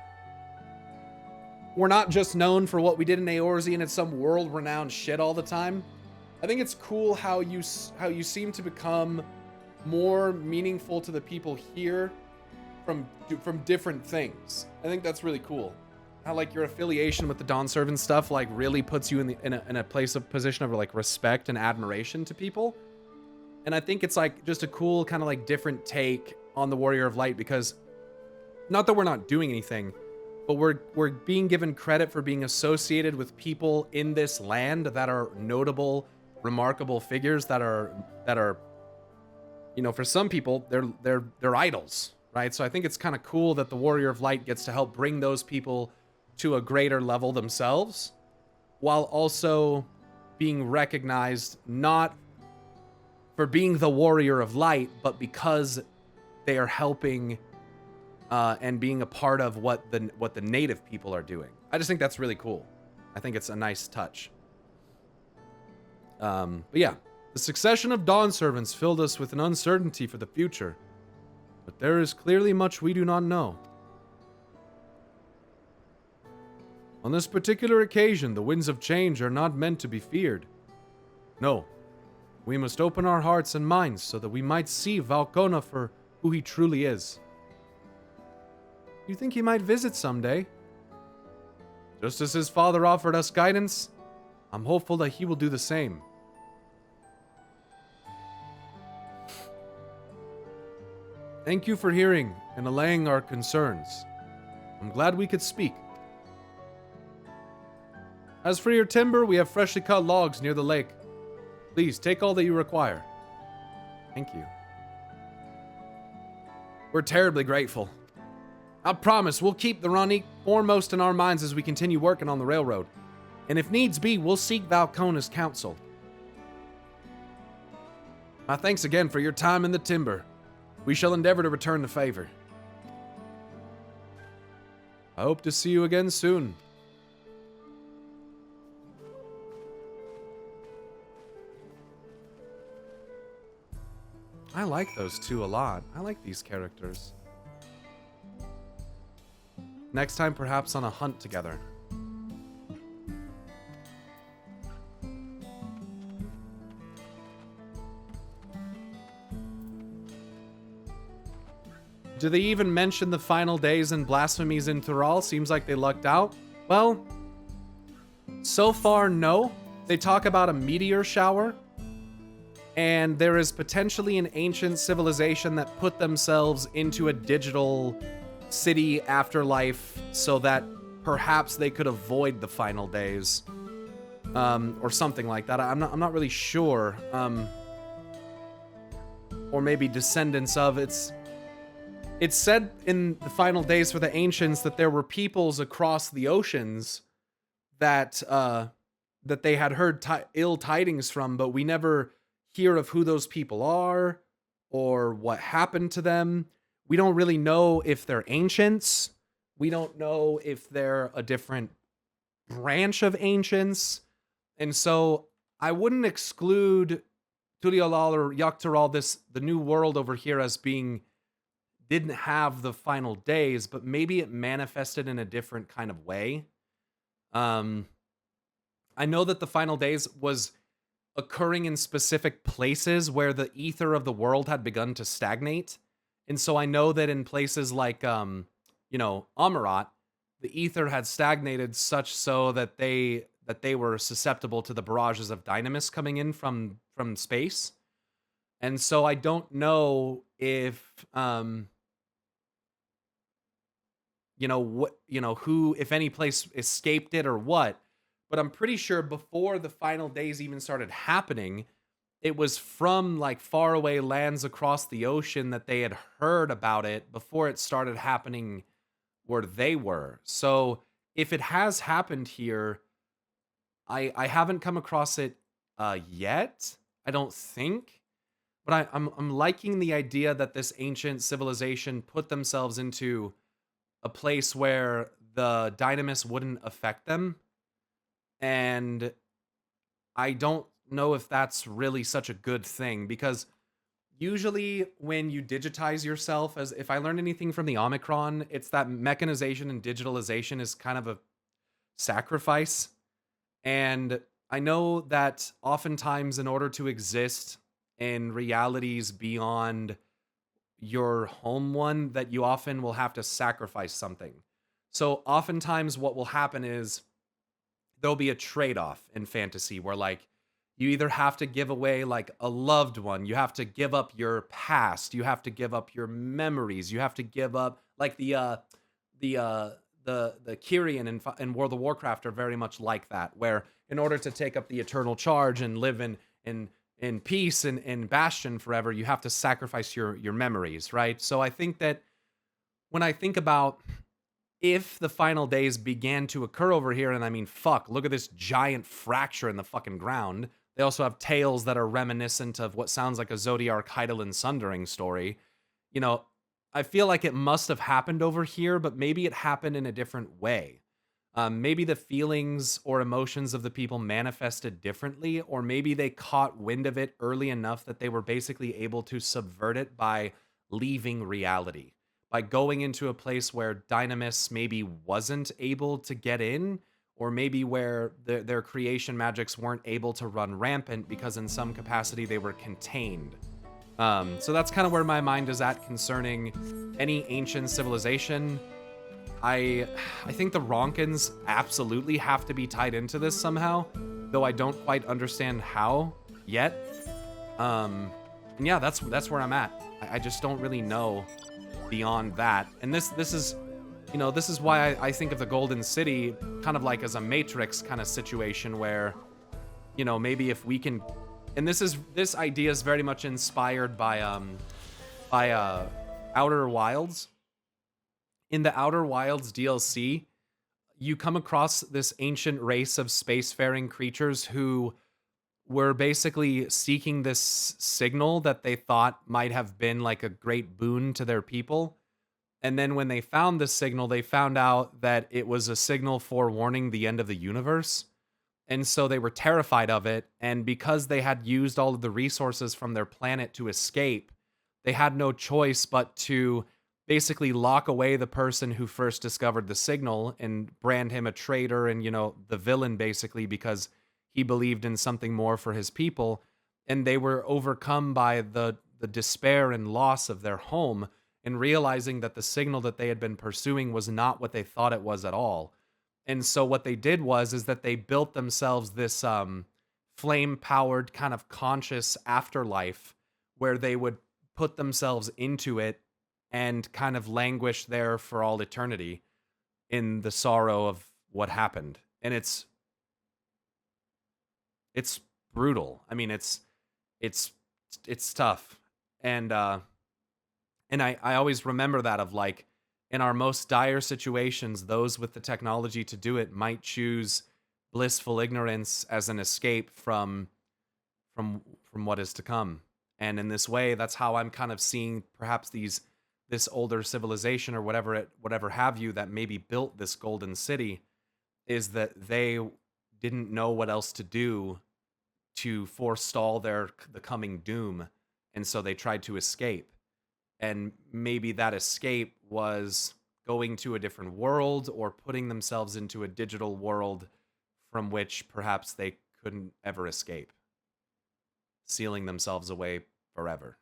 we're not just known for what we did in Eorze and it's some world-renowned shit all the time. I think it's cool how you seem to become more meaningful to the people here from different things. I think that's really cool. How like your affiliation with the Dawn Servant stuff like really puts you in a place of position of like respect and admiration to people. And I think it's like just a cool kind of like different take on the Warrior of Light, because not that we're not doing anything, but we're being given credit for being associated with people in this land that are notable, remarkable figures that are you know, for some people they're idols, right? So I think it's kind of cool that the Warrior of Light gets to help bring those people to a greater level themselves, while also being recognized not for being the Warrior of Light, but because they are helping and being a part of what the native people are doing. I just think that's really cool. I think it's a nice touch. But yeah, the succession of Dawn Servants filled us with an uncertainty for the future, but there is clearly much we do not know. On this particular occasion, the winds of change are not meant to be feared. No, we must open our hearts and minds so that we might see Valcona for who he truly is. You think he might visit someday? Just as his father offered us guidance, I'm hopeful that he will do the same. Thank you for hearing and allaying our concerns. I'm glad we could speak. As for your timber, we have freshly cut logs near the lake. Please, take all that you require. Thank you. We're terribly grateful. I promise we'll keep the Ronik foremost in our minds as we continue working on the railroad. And if needs be, we'll seek Valcona's counsel. My thanks again for your time in the timber. We shall endeavor to return the favor. I hope to see you again soon. I like those two a lot. I like these characters. Next time, perhaps on a hunt together. Do they even mention the final days and blasphemies in Thural? Seems like they lucked out. Well, so far, no. They talk about a meteor shower, and there is potentially an ancient civilization that put themselves into a digital city afterlife so that perhaps they could avoid the final days, or something like that. I'm not really sure. Or maybe descendants of. It's said in the final days for the ancients that there were peoples across the oceans that that they had heard ill tidings from, but we never hear of who those people are or what happened to them. We don't really know if they're ancients. We don't know if they're a different branch of ancients. And so I wouldn't exclude Turialal or Yaktaral, the new world over here, as being didn't have the final days, but maybe it manifested in a different kind of way. I know that the final days was occurring in specific places where the ether of the world had begun to stagnate. And so I know that in places like, Amarat, the ether had stagnated such so that they were susceptible to the barrages of dynamis coming in from space. And so I don't know if, who, if any place escaped it or what. But I'm pretty sure before the final days even started happening, it was from like faraway lands across the ocean that they had heard about it before it started happening where they were. So if it has happened here, I haven't come across it yet, I don't think. But I'm liking the idea that this ancient civilization put themselves into a place where the dynamis wouldn't affect them. And I don't know if that's really such a good thing, because usually when you digitize yourself, as if I learned anything from the Omicron, it's that mechanization and digitalization is kind of a sacrifice. And I know that oftentimes in order to exist in realities beyond your home one, that you often will have to sacrifice something. So oftentimes what will happen is there'll be a trade-off in fantasy where like you either have to give away like a loved one, you have to give up your past, you have to give up your memories, you have to give up like the Kyrian in World of Warcraft are very much like that, where in order to take up the eternal charge and live in peace and in Bastion forever, you have to sacrifice your memories, right? So I think that when I think about if the final days began to occur over here, and I mean, fuck, look at this giant fracture in the fucking ground. They also have tales that are reminiscent of what sounds like a Zodiac Hydaelyn Sundering story. You know, I feel like it must have happened over here, but maybe it happened in a different way. Maybe the feelings or emotions of the people manifested differently, or maybe they caught wind of it early enough that they were basically able to subvert it by leaving reality. By going into a place where Dynamis maybe wasn't able to get in, or maybe where their creation magics weren't able to run rampant because in some capacity they were contained. So that's kind of where my mind is at concerning any ancient civilization. I think the Ronkins absolutely have to be tied into this somehow, though I don't quite understand how yet. And yeah, that's where I'm at. I just don't really know beyond that. And this is, you know, this is why I think of the Golden City kind of like as a Matrix kind of situation where, you know, maybe if we can, and this idea is very much inspired by Outer Wilds. In the Outer Wilds DLC, you come across this ancient race of spacefaring creatures who were basically seeking this signal that they thought might have been like a great boon to their people. And then when they found this signal, they found out that it was a signal forewarning the end of the universe. And so they were terrified of it. And because they had used all of the resources from their planet to escape, they had no choice but to basically lock away the person who first discovered the signal and brand him a traitor and, you know, the villain basically because he believed in something more for his people. And they were overcome by the despair and loss of their home. and realizing that the signal that they had been pursuing was not what they thought it was at all. And so what they did is that they built themselves this flame-powered kind of conscious afterlife where they would put themselves into it and kind of languish there for all eternity in the sorrow of what happened. And it's brutal. I mean, it's tough. And I always remember that of like, in our most dire situations, those with the technology to do it might choose blissful ignorance as an escape from what is to come. And in this way, that's how I'm kind of seeing perhaps this older civilization or whatever have you that maybe built this golden city, is that they didn't know what else to do to forestall the coming doom, and so they tried to escape. And maybe that escape was going to a different world or putting themselves into a digital world from which perhaps they couldn't ever escape, sealing themselves away forever.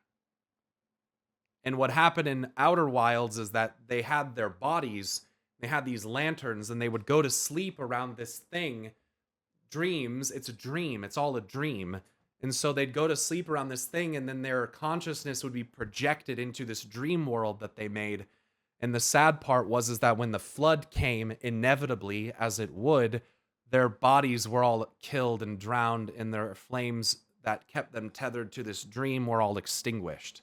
And what happened in Outer Wilds is that they had their bodies, they had these lanterns, and they would go to sleep around this thing. Dreams, it's a dream, it's all a dream. And so they'd go to sleep around this thing, and then their consciousness would be projected into this dream world that they made. And the sad part is that when the flood came, inevitably, as it would, their bodies were all killed and drowned, and their flames that kept them tethered to this dream were all extinguished.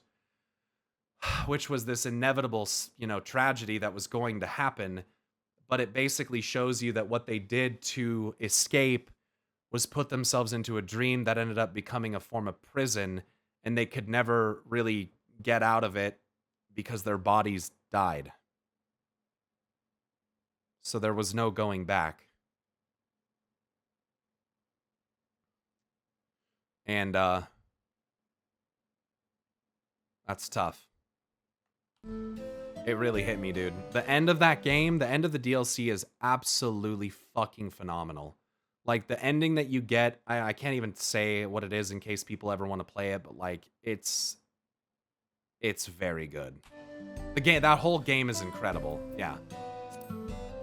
Which was this inevitable, tragedy that was going to happen. But it basically shows you that what they did to escape was put themselves into a dream that ended up becoming a form of prison, and they could never really get out of it because their bodies died. So there was no going back. And that's tough. It really hit me, dude. The end of that game, the end of the DLC is absolutely fucking phenomenal. Like, the ending that you get, I can't even say what it is in case people ever want to play it, but like, it's very good. The game, that whole game is incredible. Yeah.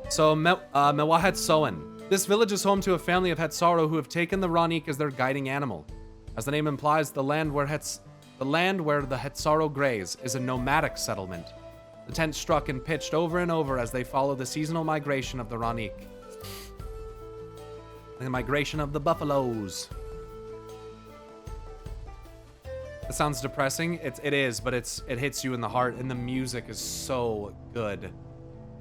So, Mewahet Soen. This village is home to a family of Hetsaro who have taken the Ranik as their guiding animal. As the name implies, the land where the Hetsaro graze is a nomadic settlement. The tent struck and pitched over and over as they follow the seasonal migration of the Ranik. The migration of the buffaloes. It sounds depressing. It is, but it hits you in the heart, and the music is so good.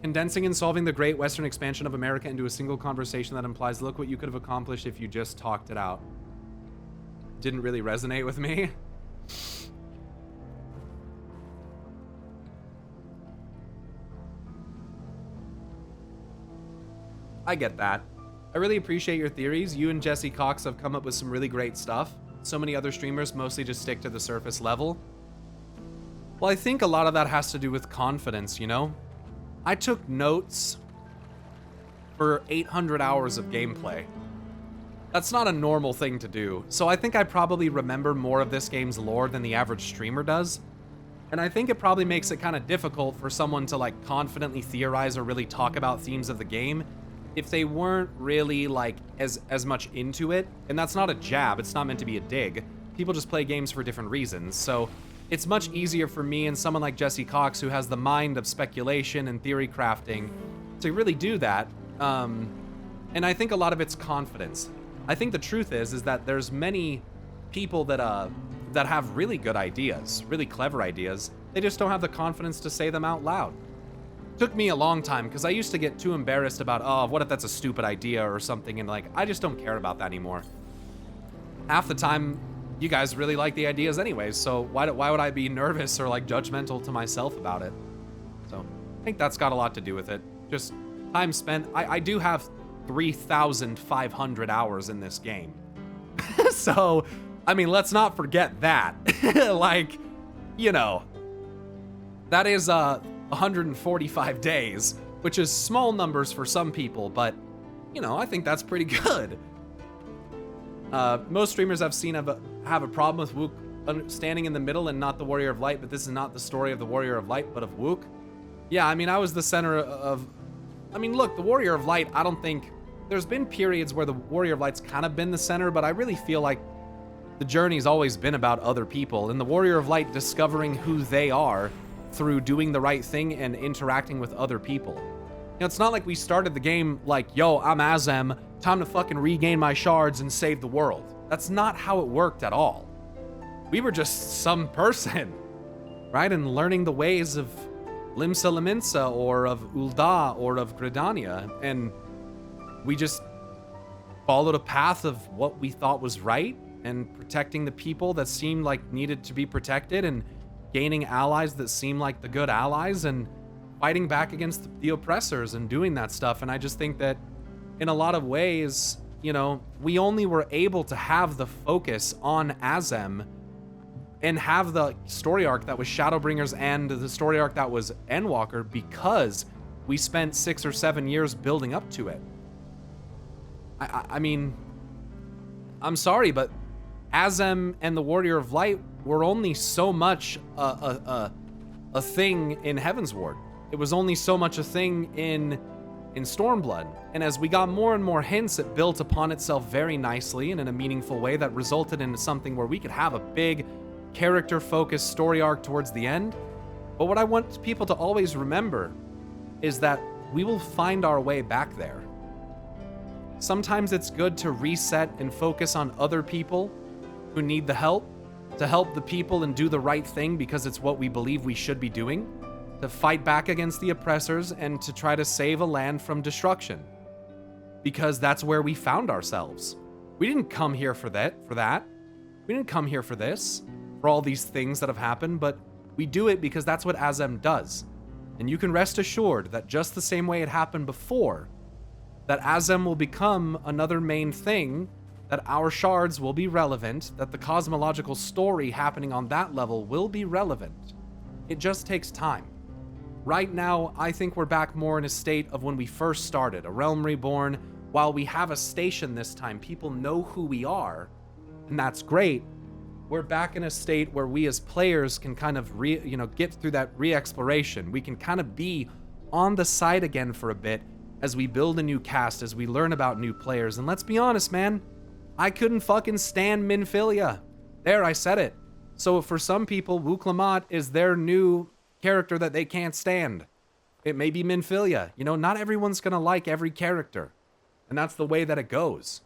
Condensing and solving the great Western expansion of America into a single conversation that implies, look what you could have accomplished if you just talked it out. Didn't really resonate with me. I get that. I really appreciate your theories. You and Jesse Cox have come up with some really great stuff. So many other streamers mostly just stick to the surface level. Well, I think a lot of that has to do with confidence, you know? I took notes for 800 hours of gameplay. That's not a normal thing to do. So I think I probably remember more of this game's lore than the average streamer does. And I think it probably makes it kind of difficult for someone to like confidently theorize or really talk about themes of the game if they weren't really like as much into it. And that's not a jab, it's not meant to be a dig. People just play games for different reasons. So it's much easier for me and someone like Jesse Cox, who has the mind of speculation and theory crafting, to really do that. And I think a lot of it's confidence. I think the truth is that there's many people that have really good ideas, really clever ideas. They just don't have the confidence to say them out loud. Took me a long time because I used to get too embarrassed about, oh, what if that's a stupid idea or something, and like, I just don't care about that anymore. Half the time, you guys really like the ideas anyways, so why would I be nervous or like judgmental to myself about it? So I think that's got a lot to do with it. Just time spent. I do have 3,500 hours in this game. So, I mean, let's not forget that. Like, you know, that is 145 days, which is small numbers for some people, but, you know, I think that's pretty good. Most streamers I've seen have a problem standing in the middle and not the Warrior of Light, but this is not the story of the Warrior of Light, but of Wook. Yeah, I mean, I was the center of... I mean, look, the Warrior of Light, I don't think... There's been periods where the Warrior of Light's kind of been the center, but I really feel like the journey's always been about other people, and the Warrior of Light discovering who they are through doing the right thing and interacting with other people. You know, it's not like we started the game like, yo, I'm Azem, time to fucking regain my shards and save the world. That's not how it worked at all. We were just some person, right? And learning the ways of Limsa Laminsa or of Ul'dah or of Gridania, and we just followed a path of what we thought was right and protecting the people that seemed like needed to be protected and gaining allies that seemed like the good allies and fighting back against the oppressors and doing that stuff. And I just think that in a lot of ways, you know, we only were able to have the focus on Azem and have the story arc that was Shadowbringers and the story arc that was Endwalker because we spent 6 or 7 years building up to it. I mean, I'm sorry, but Azem and the Warrior of Light were only so much a thing in Heavensward. It was only so much a thing in Stormblood. And as we got more and more hints, it built upon itself very nicely and in a meaningful way that resulted in something where we could have a big character-focused story arc towards the end. But what I want people to always remember is that we will find our way back there. Sometimes it's good to reset and focus on other people who need the help, to help the people and do the right thing because it's what we believe we should be doing, to fight back against the oppressors and to try to save a land from destruction. Because that's where we found ourselves. We didn't come here for that. We didn't come here for this, for all these things that have happened, but we do it because that's what Azem does. And you can rest assured that just the same way it happened before, that Azem will become another main thing, that our shards will be relevant, that the cosmological story happening on that level will be relevant. It just takes time. Right now, I think we're back more in a state of when we first started, a realm reborn. While we have a station this time, people know who we are, and that's great. We're back in a state where we as players can kind of get through that re-exploration. We can kind of be on the side again for a bit as we build a new cast, as we learn about new players. And let's be honest, man, I couldn't fucking stand Minfilia. There, I said it. So for some people, Wook Lamont is their new character that they can't stand. It may be Minfilia. You know, not everyone's gonna like every character. And that's the way that it goes.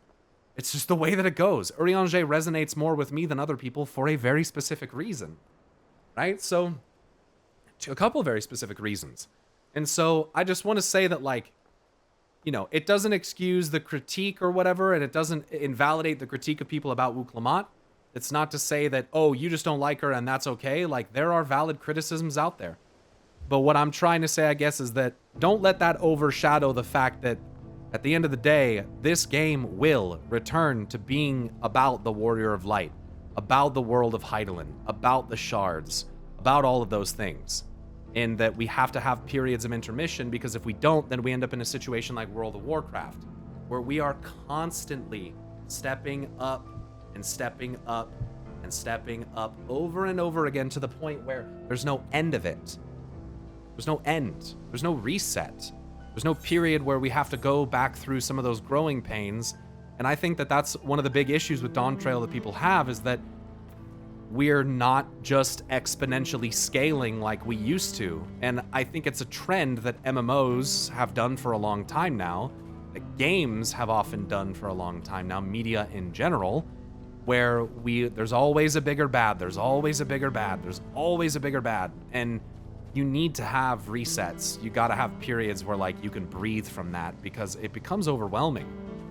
It's just the way that it goes. Urianger resonates more with me than other people for a very specific reason. Right? So, a couple very specific reasons. And so, I just want to say that, like, you know, it doesn't excuse the critique or whatever, and it doesn't invalidate the critique of people about Wook Lamont. It's not to say that, oh, you just don't like her and that's okay. Like, there are valid criticisms out there. But what I'm trying to say, I guess, is that don't let that overshadow the fact that at the end of the day, this game will return to being about the Warrior of Light, about the world of Hydaelyn, about the shards, about all of those things. And that we have to have periods of intermission, because if we don't, then we end up in a situation like World of Warcraft, where we are constantly stepping up and stepping up and stepping up over and over again to the point where there's no end of it. There's no end. There's no reset. There's no period where we have to go back through some of those growing pains. And I think that that's one of the big issues with Dawntrail that people have, is that we're not just exponentially scaling like we used to. And I think it's a trend that MMOs have done for a long time now, that games have often done for a long time now, media in general, where there's always a bigger bad, there's always a bigger bad, there's always a bigger bad. And you need to have resets. You gotta have periods where, like, you can breathe from that, because it becomes overwhelming.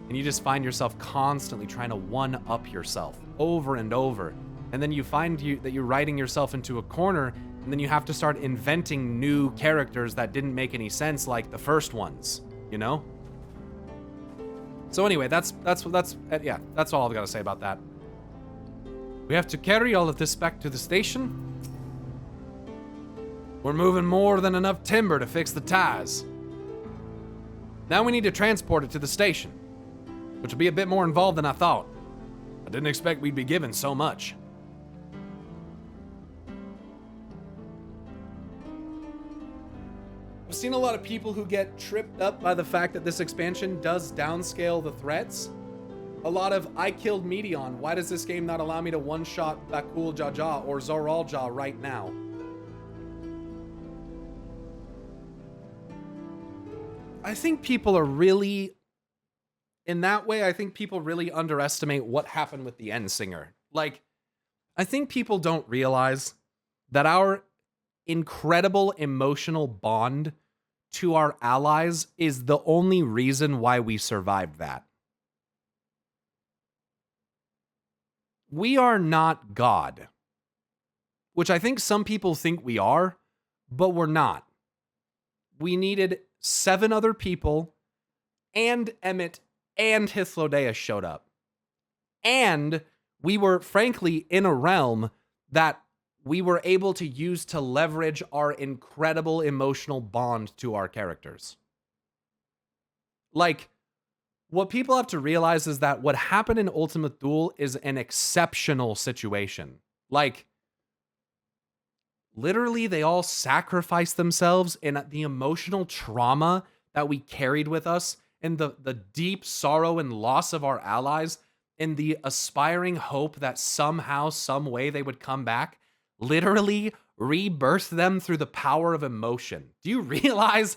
And you just find yourself constantly trying to one-up yourself over and over. And then you find that you're writing yourself into a corner, and then you have to start inventing new characters that didn't make any sense, like the first ones, you know? So anyway, that's all I've got to say about that. We have to carry all of this back to the station. We're moving more than enough timber to fix the ties. Now we need to transport it to the station, which will be a bit more involved than I thought. I didn't expect we'd be given so much. seen a lot of people who get tripped up by the fact that this expansion does downscale the threats. A lot of, I killed Medion. Why does this game not allow me to one-shot Bakul Jaja or Zoral Ja right now? I think people are really, in that way, I think people really underestimate what happened with the End Singer. Like, I think people don't realize that our incredible emotional bond to our allies is the only reason why we survived that. We are not God, which I think some people think we are, but we're not. We needed 7 other people, and Emmett and Hythlodaeus showed up. And we were, frankly, in a realm that we were able to use to leverage our incredible emotional bond to our characters. Like, what people have to realize is that what happened in Ultimate Duel is an exceptional situation. Like, literally, they all sacrificed themselves, and the emotional trauma that we carried with us, and the deep sorrow and loss of our allies, and the aspiring hope that somehow, some way they would come back, literally rebirth them through the power of emotion. Do you realize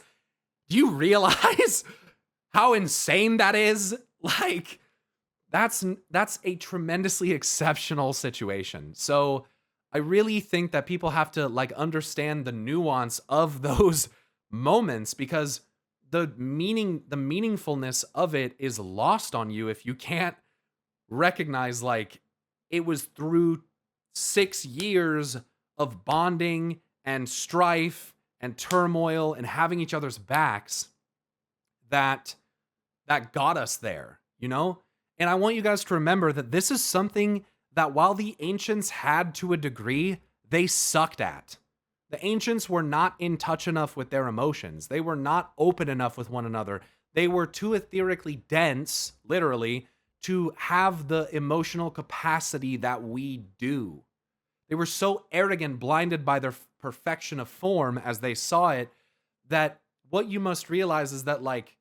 how insane that is? Like, that's a tremendously exceptional situation. So I really think that people have to like understand the nuance of those moments, because the meaningfulness of it is lost on you if you can't recognize like it was through 6 years of bonding and strife and turmoil and having each other's backs that got us there, you know? And I want you guys to remember that this is something that while the ancients had to a degree, they sucked at. The ancients were not in touch enough with their emotions. They were not open enough with one another. They were too etherically dense, literally, to have the emotional capacity that we do. They were so arrogant, blinded by their perfection of form as they saw it, that what you must realize is that, like,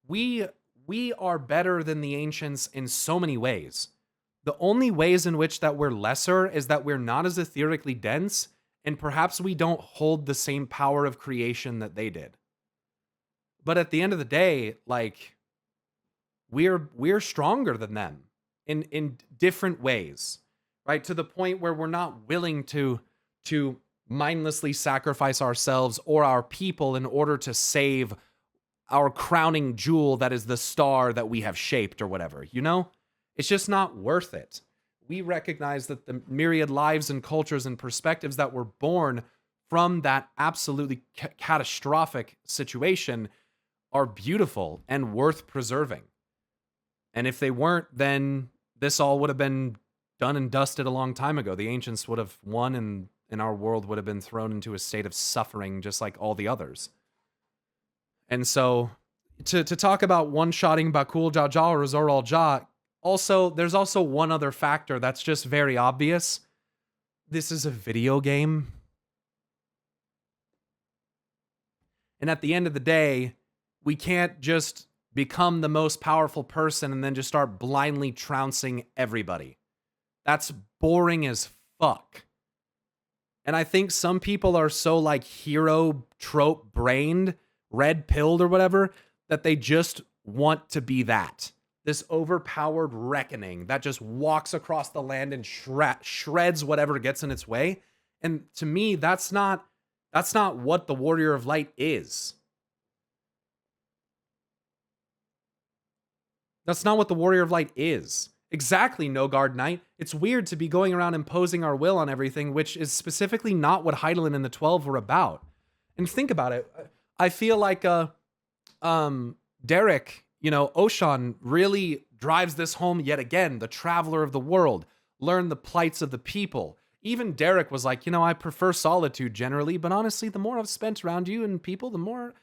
we are better than the ancients in so many ways. The only ways in which that we're lesser is that we're not as etherically dense, and perhaps we don't hold the same power of creation that they did. But at the end of the day, like, we're stronger than them in different ways, right? To the point where we're not willing to mindlessly sacrifice ourselves or our people in order to save our crowning jewel that is the star that we have shaped or whatever, you know? It's just not worth it. We recognize that the myriad lives and cultures and perspectives that were born from that absolutely catastrophic situation are beautiful and worth preserving. And if they weren't, then this all would have been done and dusted a long time ago. The ancients would have won, and our world would have been thrown into a state of suffering just like all the others. And so to talk about one-shotting Bakul Jaja or Zoral Ja, there's also one other factor that's just very obvious. This is a video game. And at the end of the day, we can't just become the most powerful person and then just start blindly trouncing everybody. That's boring as fuck. And I think some people are so like hero trope brained, red pilled or whatever, that they just want to be that. This overpowered reckoning that just walks across the land and shreds whatever gets in its way. And to me, that's not what the Warrior of Light is. That's not what the Warrior of Light is. Exactly, No Guard Knight. It's weird to be going around imposing our will on everything, which is specifically not what Hydaelyn and the 12 were about. And think about it. I feel like Derek, Oshan really drives this home yet again. The traveler of the world, learn the plights of the people. Even Derek was like, I prefer solitude generally, but honestly, the more I've spent around you and people, the more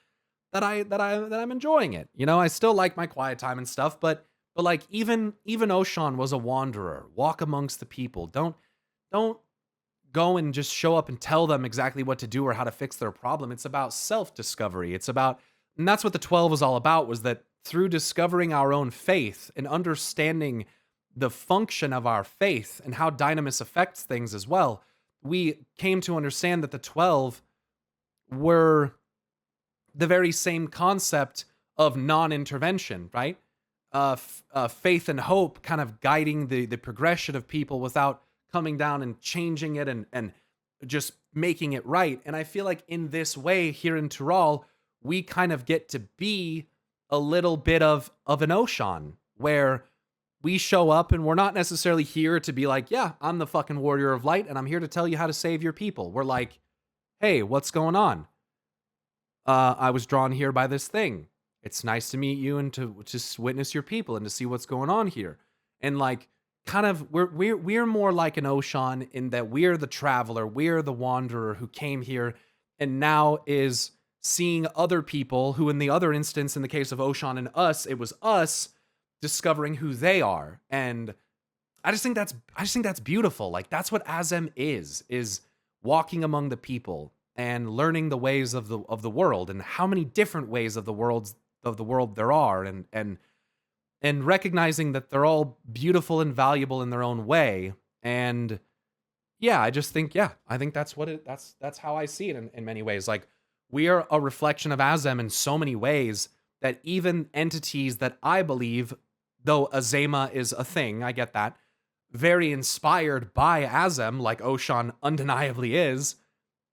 that I'm enjoying it. I still like my quiet time and stuff, but like even Oshan was a wanderer. Walk amongst the people. Don't go and just show up and tell them exactly what to do or how to fix their problem. It's about self-discovery. It's about, and that's what the 12 was all about, was that through discovering our own faith and understanding the function of our faith and how Dynamis affects things as well, we came to understand that the 12 were the very same concept of non-intervention, right? Faith and hope kind of guiding the progression of people without coming down and changing it and just making it right. And I feel like in this way here in Tyrol, we kind of get to be a little bit of an Oshan, where we show up and we're not necessarily here to be like, yeah, I'm the fucking warrior of light and I'm here to tell you how to save your people. We're like, hey, what's going on? I was drawn here by this thing. It's nice to meet you and to just witness your people and to see what's going on here. And like, kind of, we're more like an Oshan in that we're the traveler, we're the wanderer who came here and now is seeing other people who, in the other instance, in the case of Oshan and us, it was us discovering who they are. And I just think that's beautiful. Like, that's what Azem is walking among the people and learning the ways of the world and how many different ways of the world there are, and recognizing that they're all beautiful and valuable in their own way. And yeah, I think that's that's how I see it in many ways. Like, we are a reflection of Azem in so many ways that even entities that I believe, though Azema is a thing, I get that, very inspired by Azem, like Oshan undeniably is,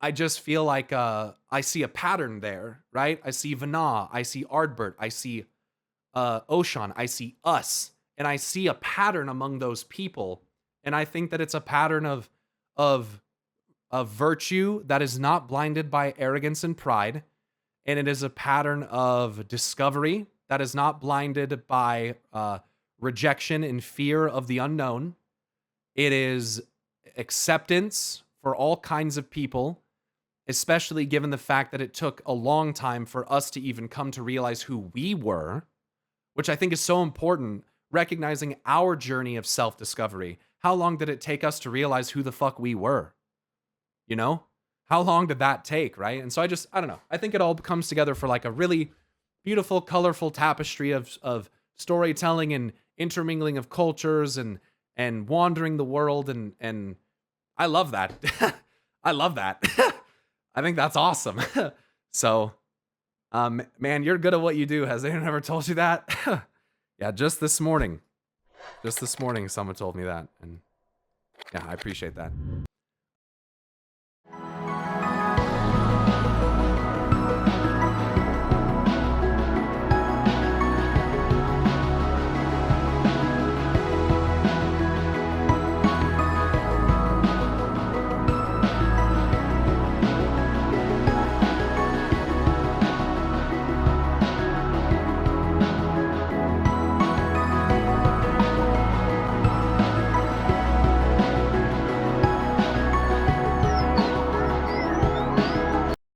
I just feel like I see a pattern there, right? I see Vana, I see Ardbert, I see Oshan, I see us, and I see a pattern among those people. And I think that it's a pattern of virtue that is not blinded by arrogance and pride. And it is a pattern of discovery that is not blinded by rejection and fear of the unknown. It is acceptance for all kinds of people, especially given the fact that it took a long time for us to even come to realize who we were, which I think is so important, recognizing our journey of self-discovery. How long did it take us to realize who the fuck we were? You know? How long did that take, right? And so I don't know. I think it all comes together for like a really beautiful, colorful tapestry of storytelling and intermingling of cultures and wandering the world, and I love that. I love that. I think that's awesome. So, man, you're good at what you do. Has anyone ever told you that? Yeah, just this morning, someone told me that, and yeah, I appreciate that.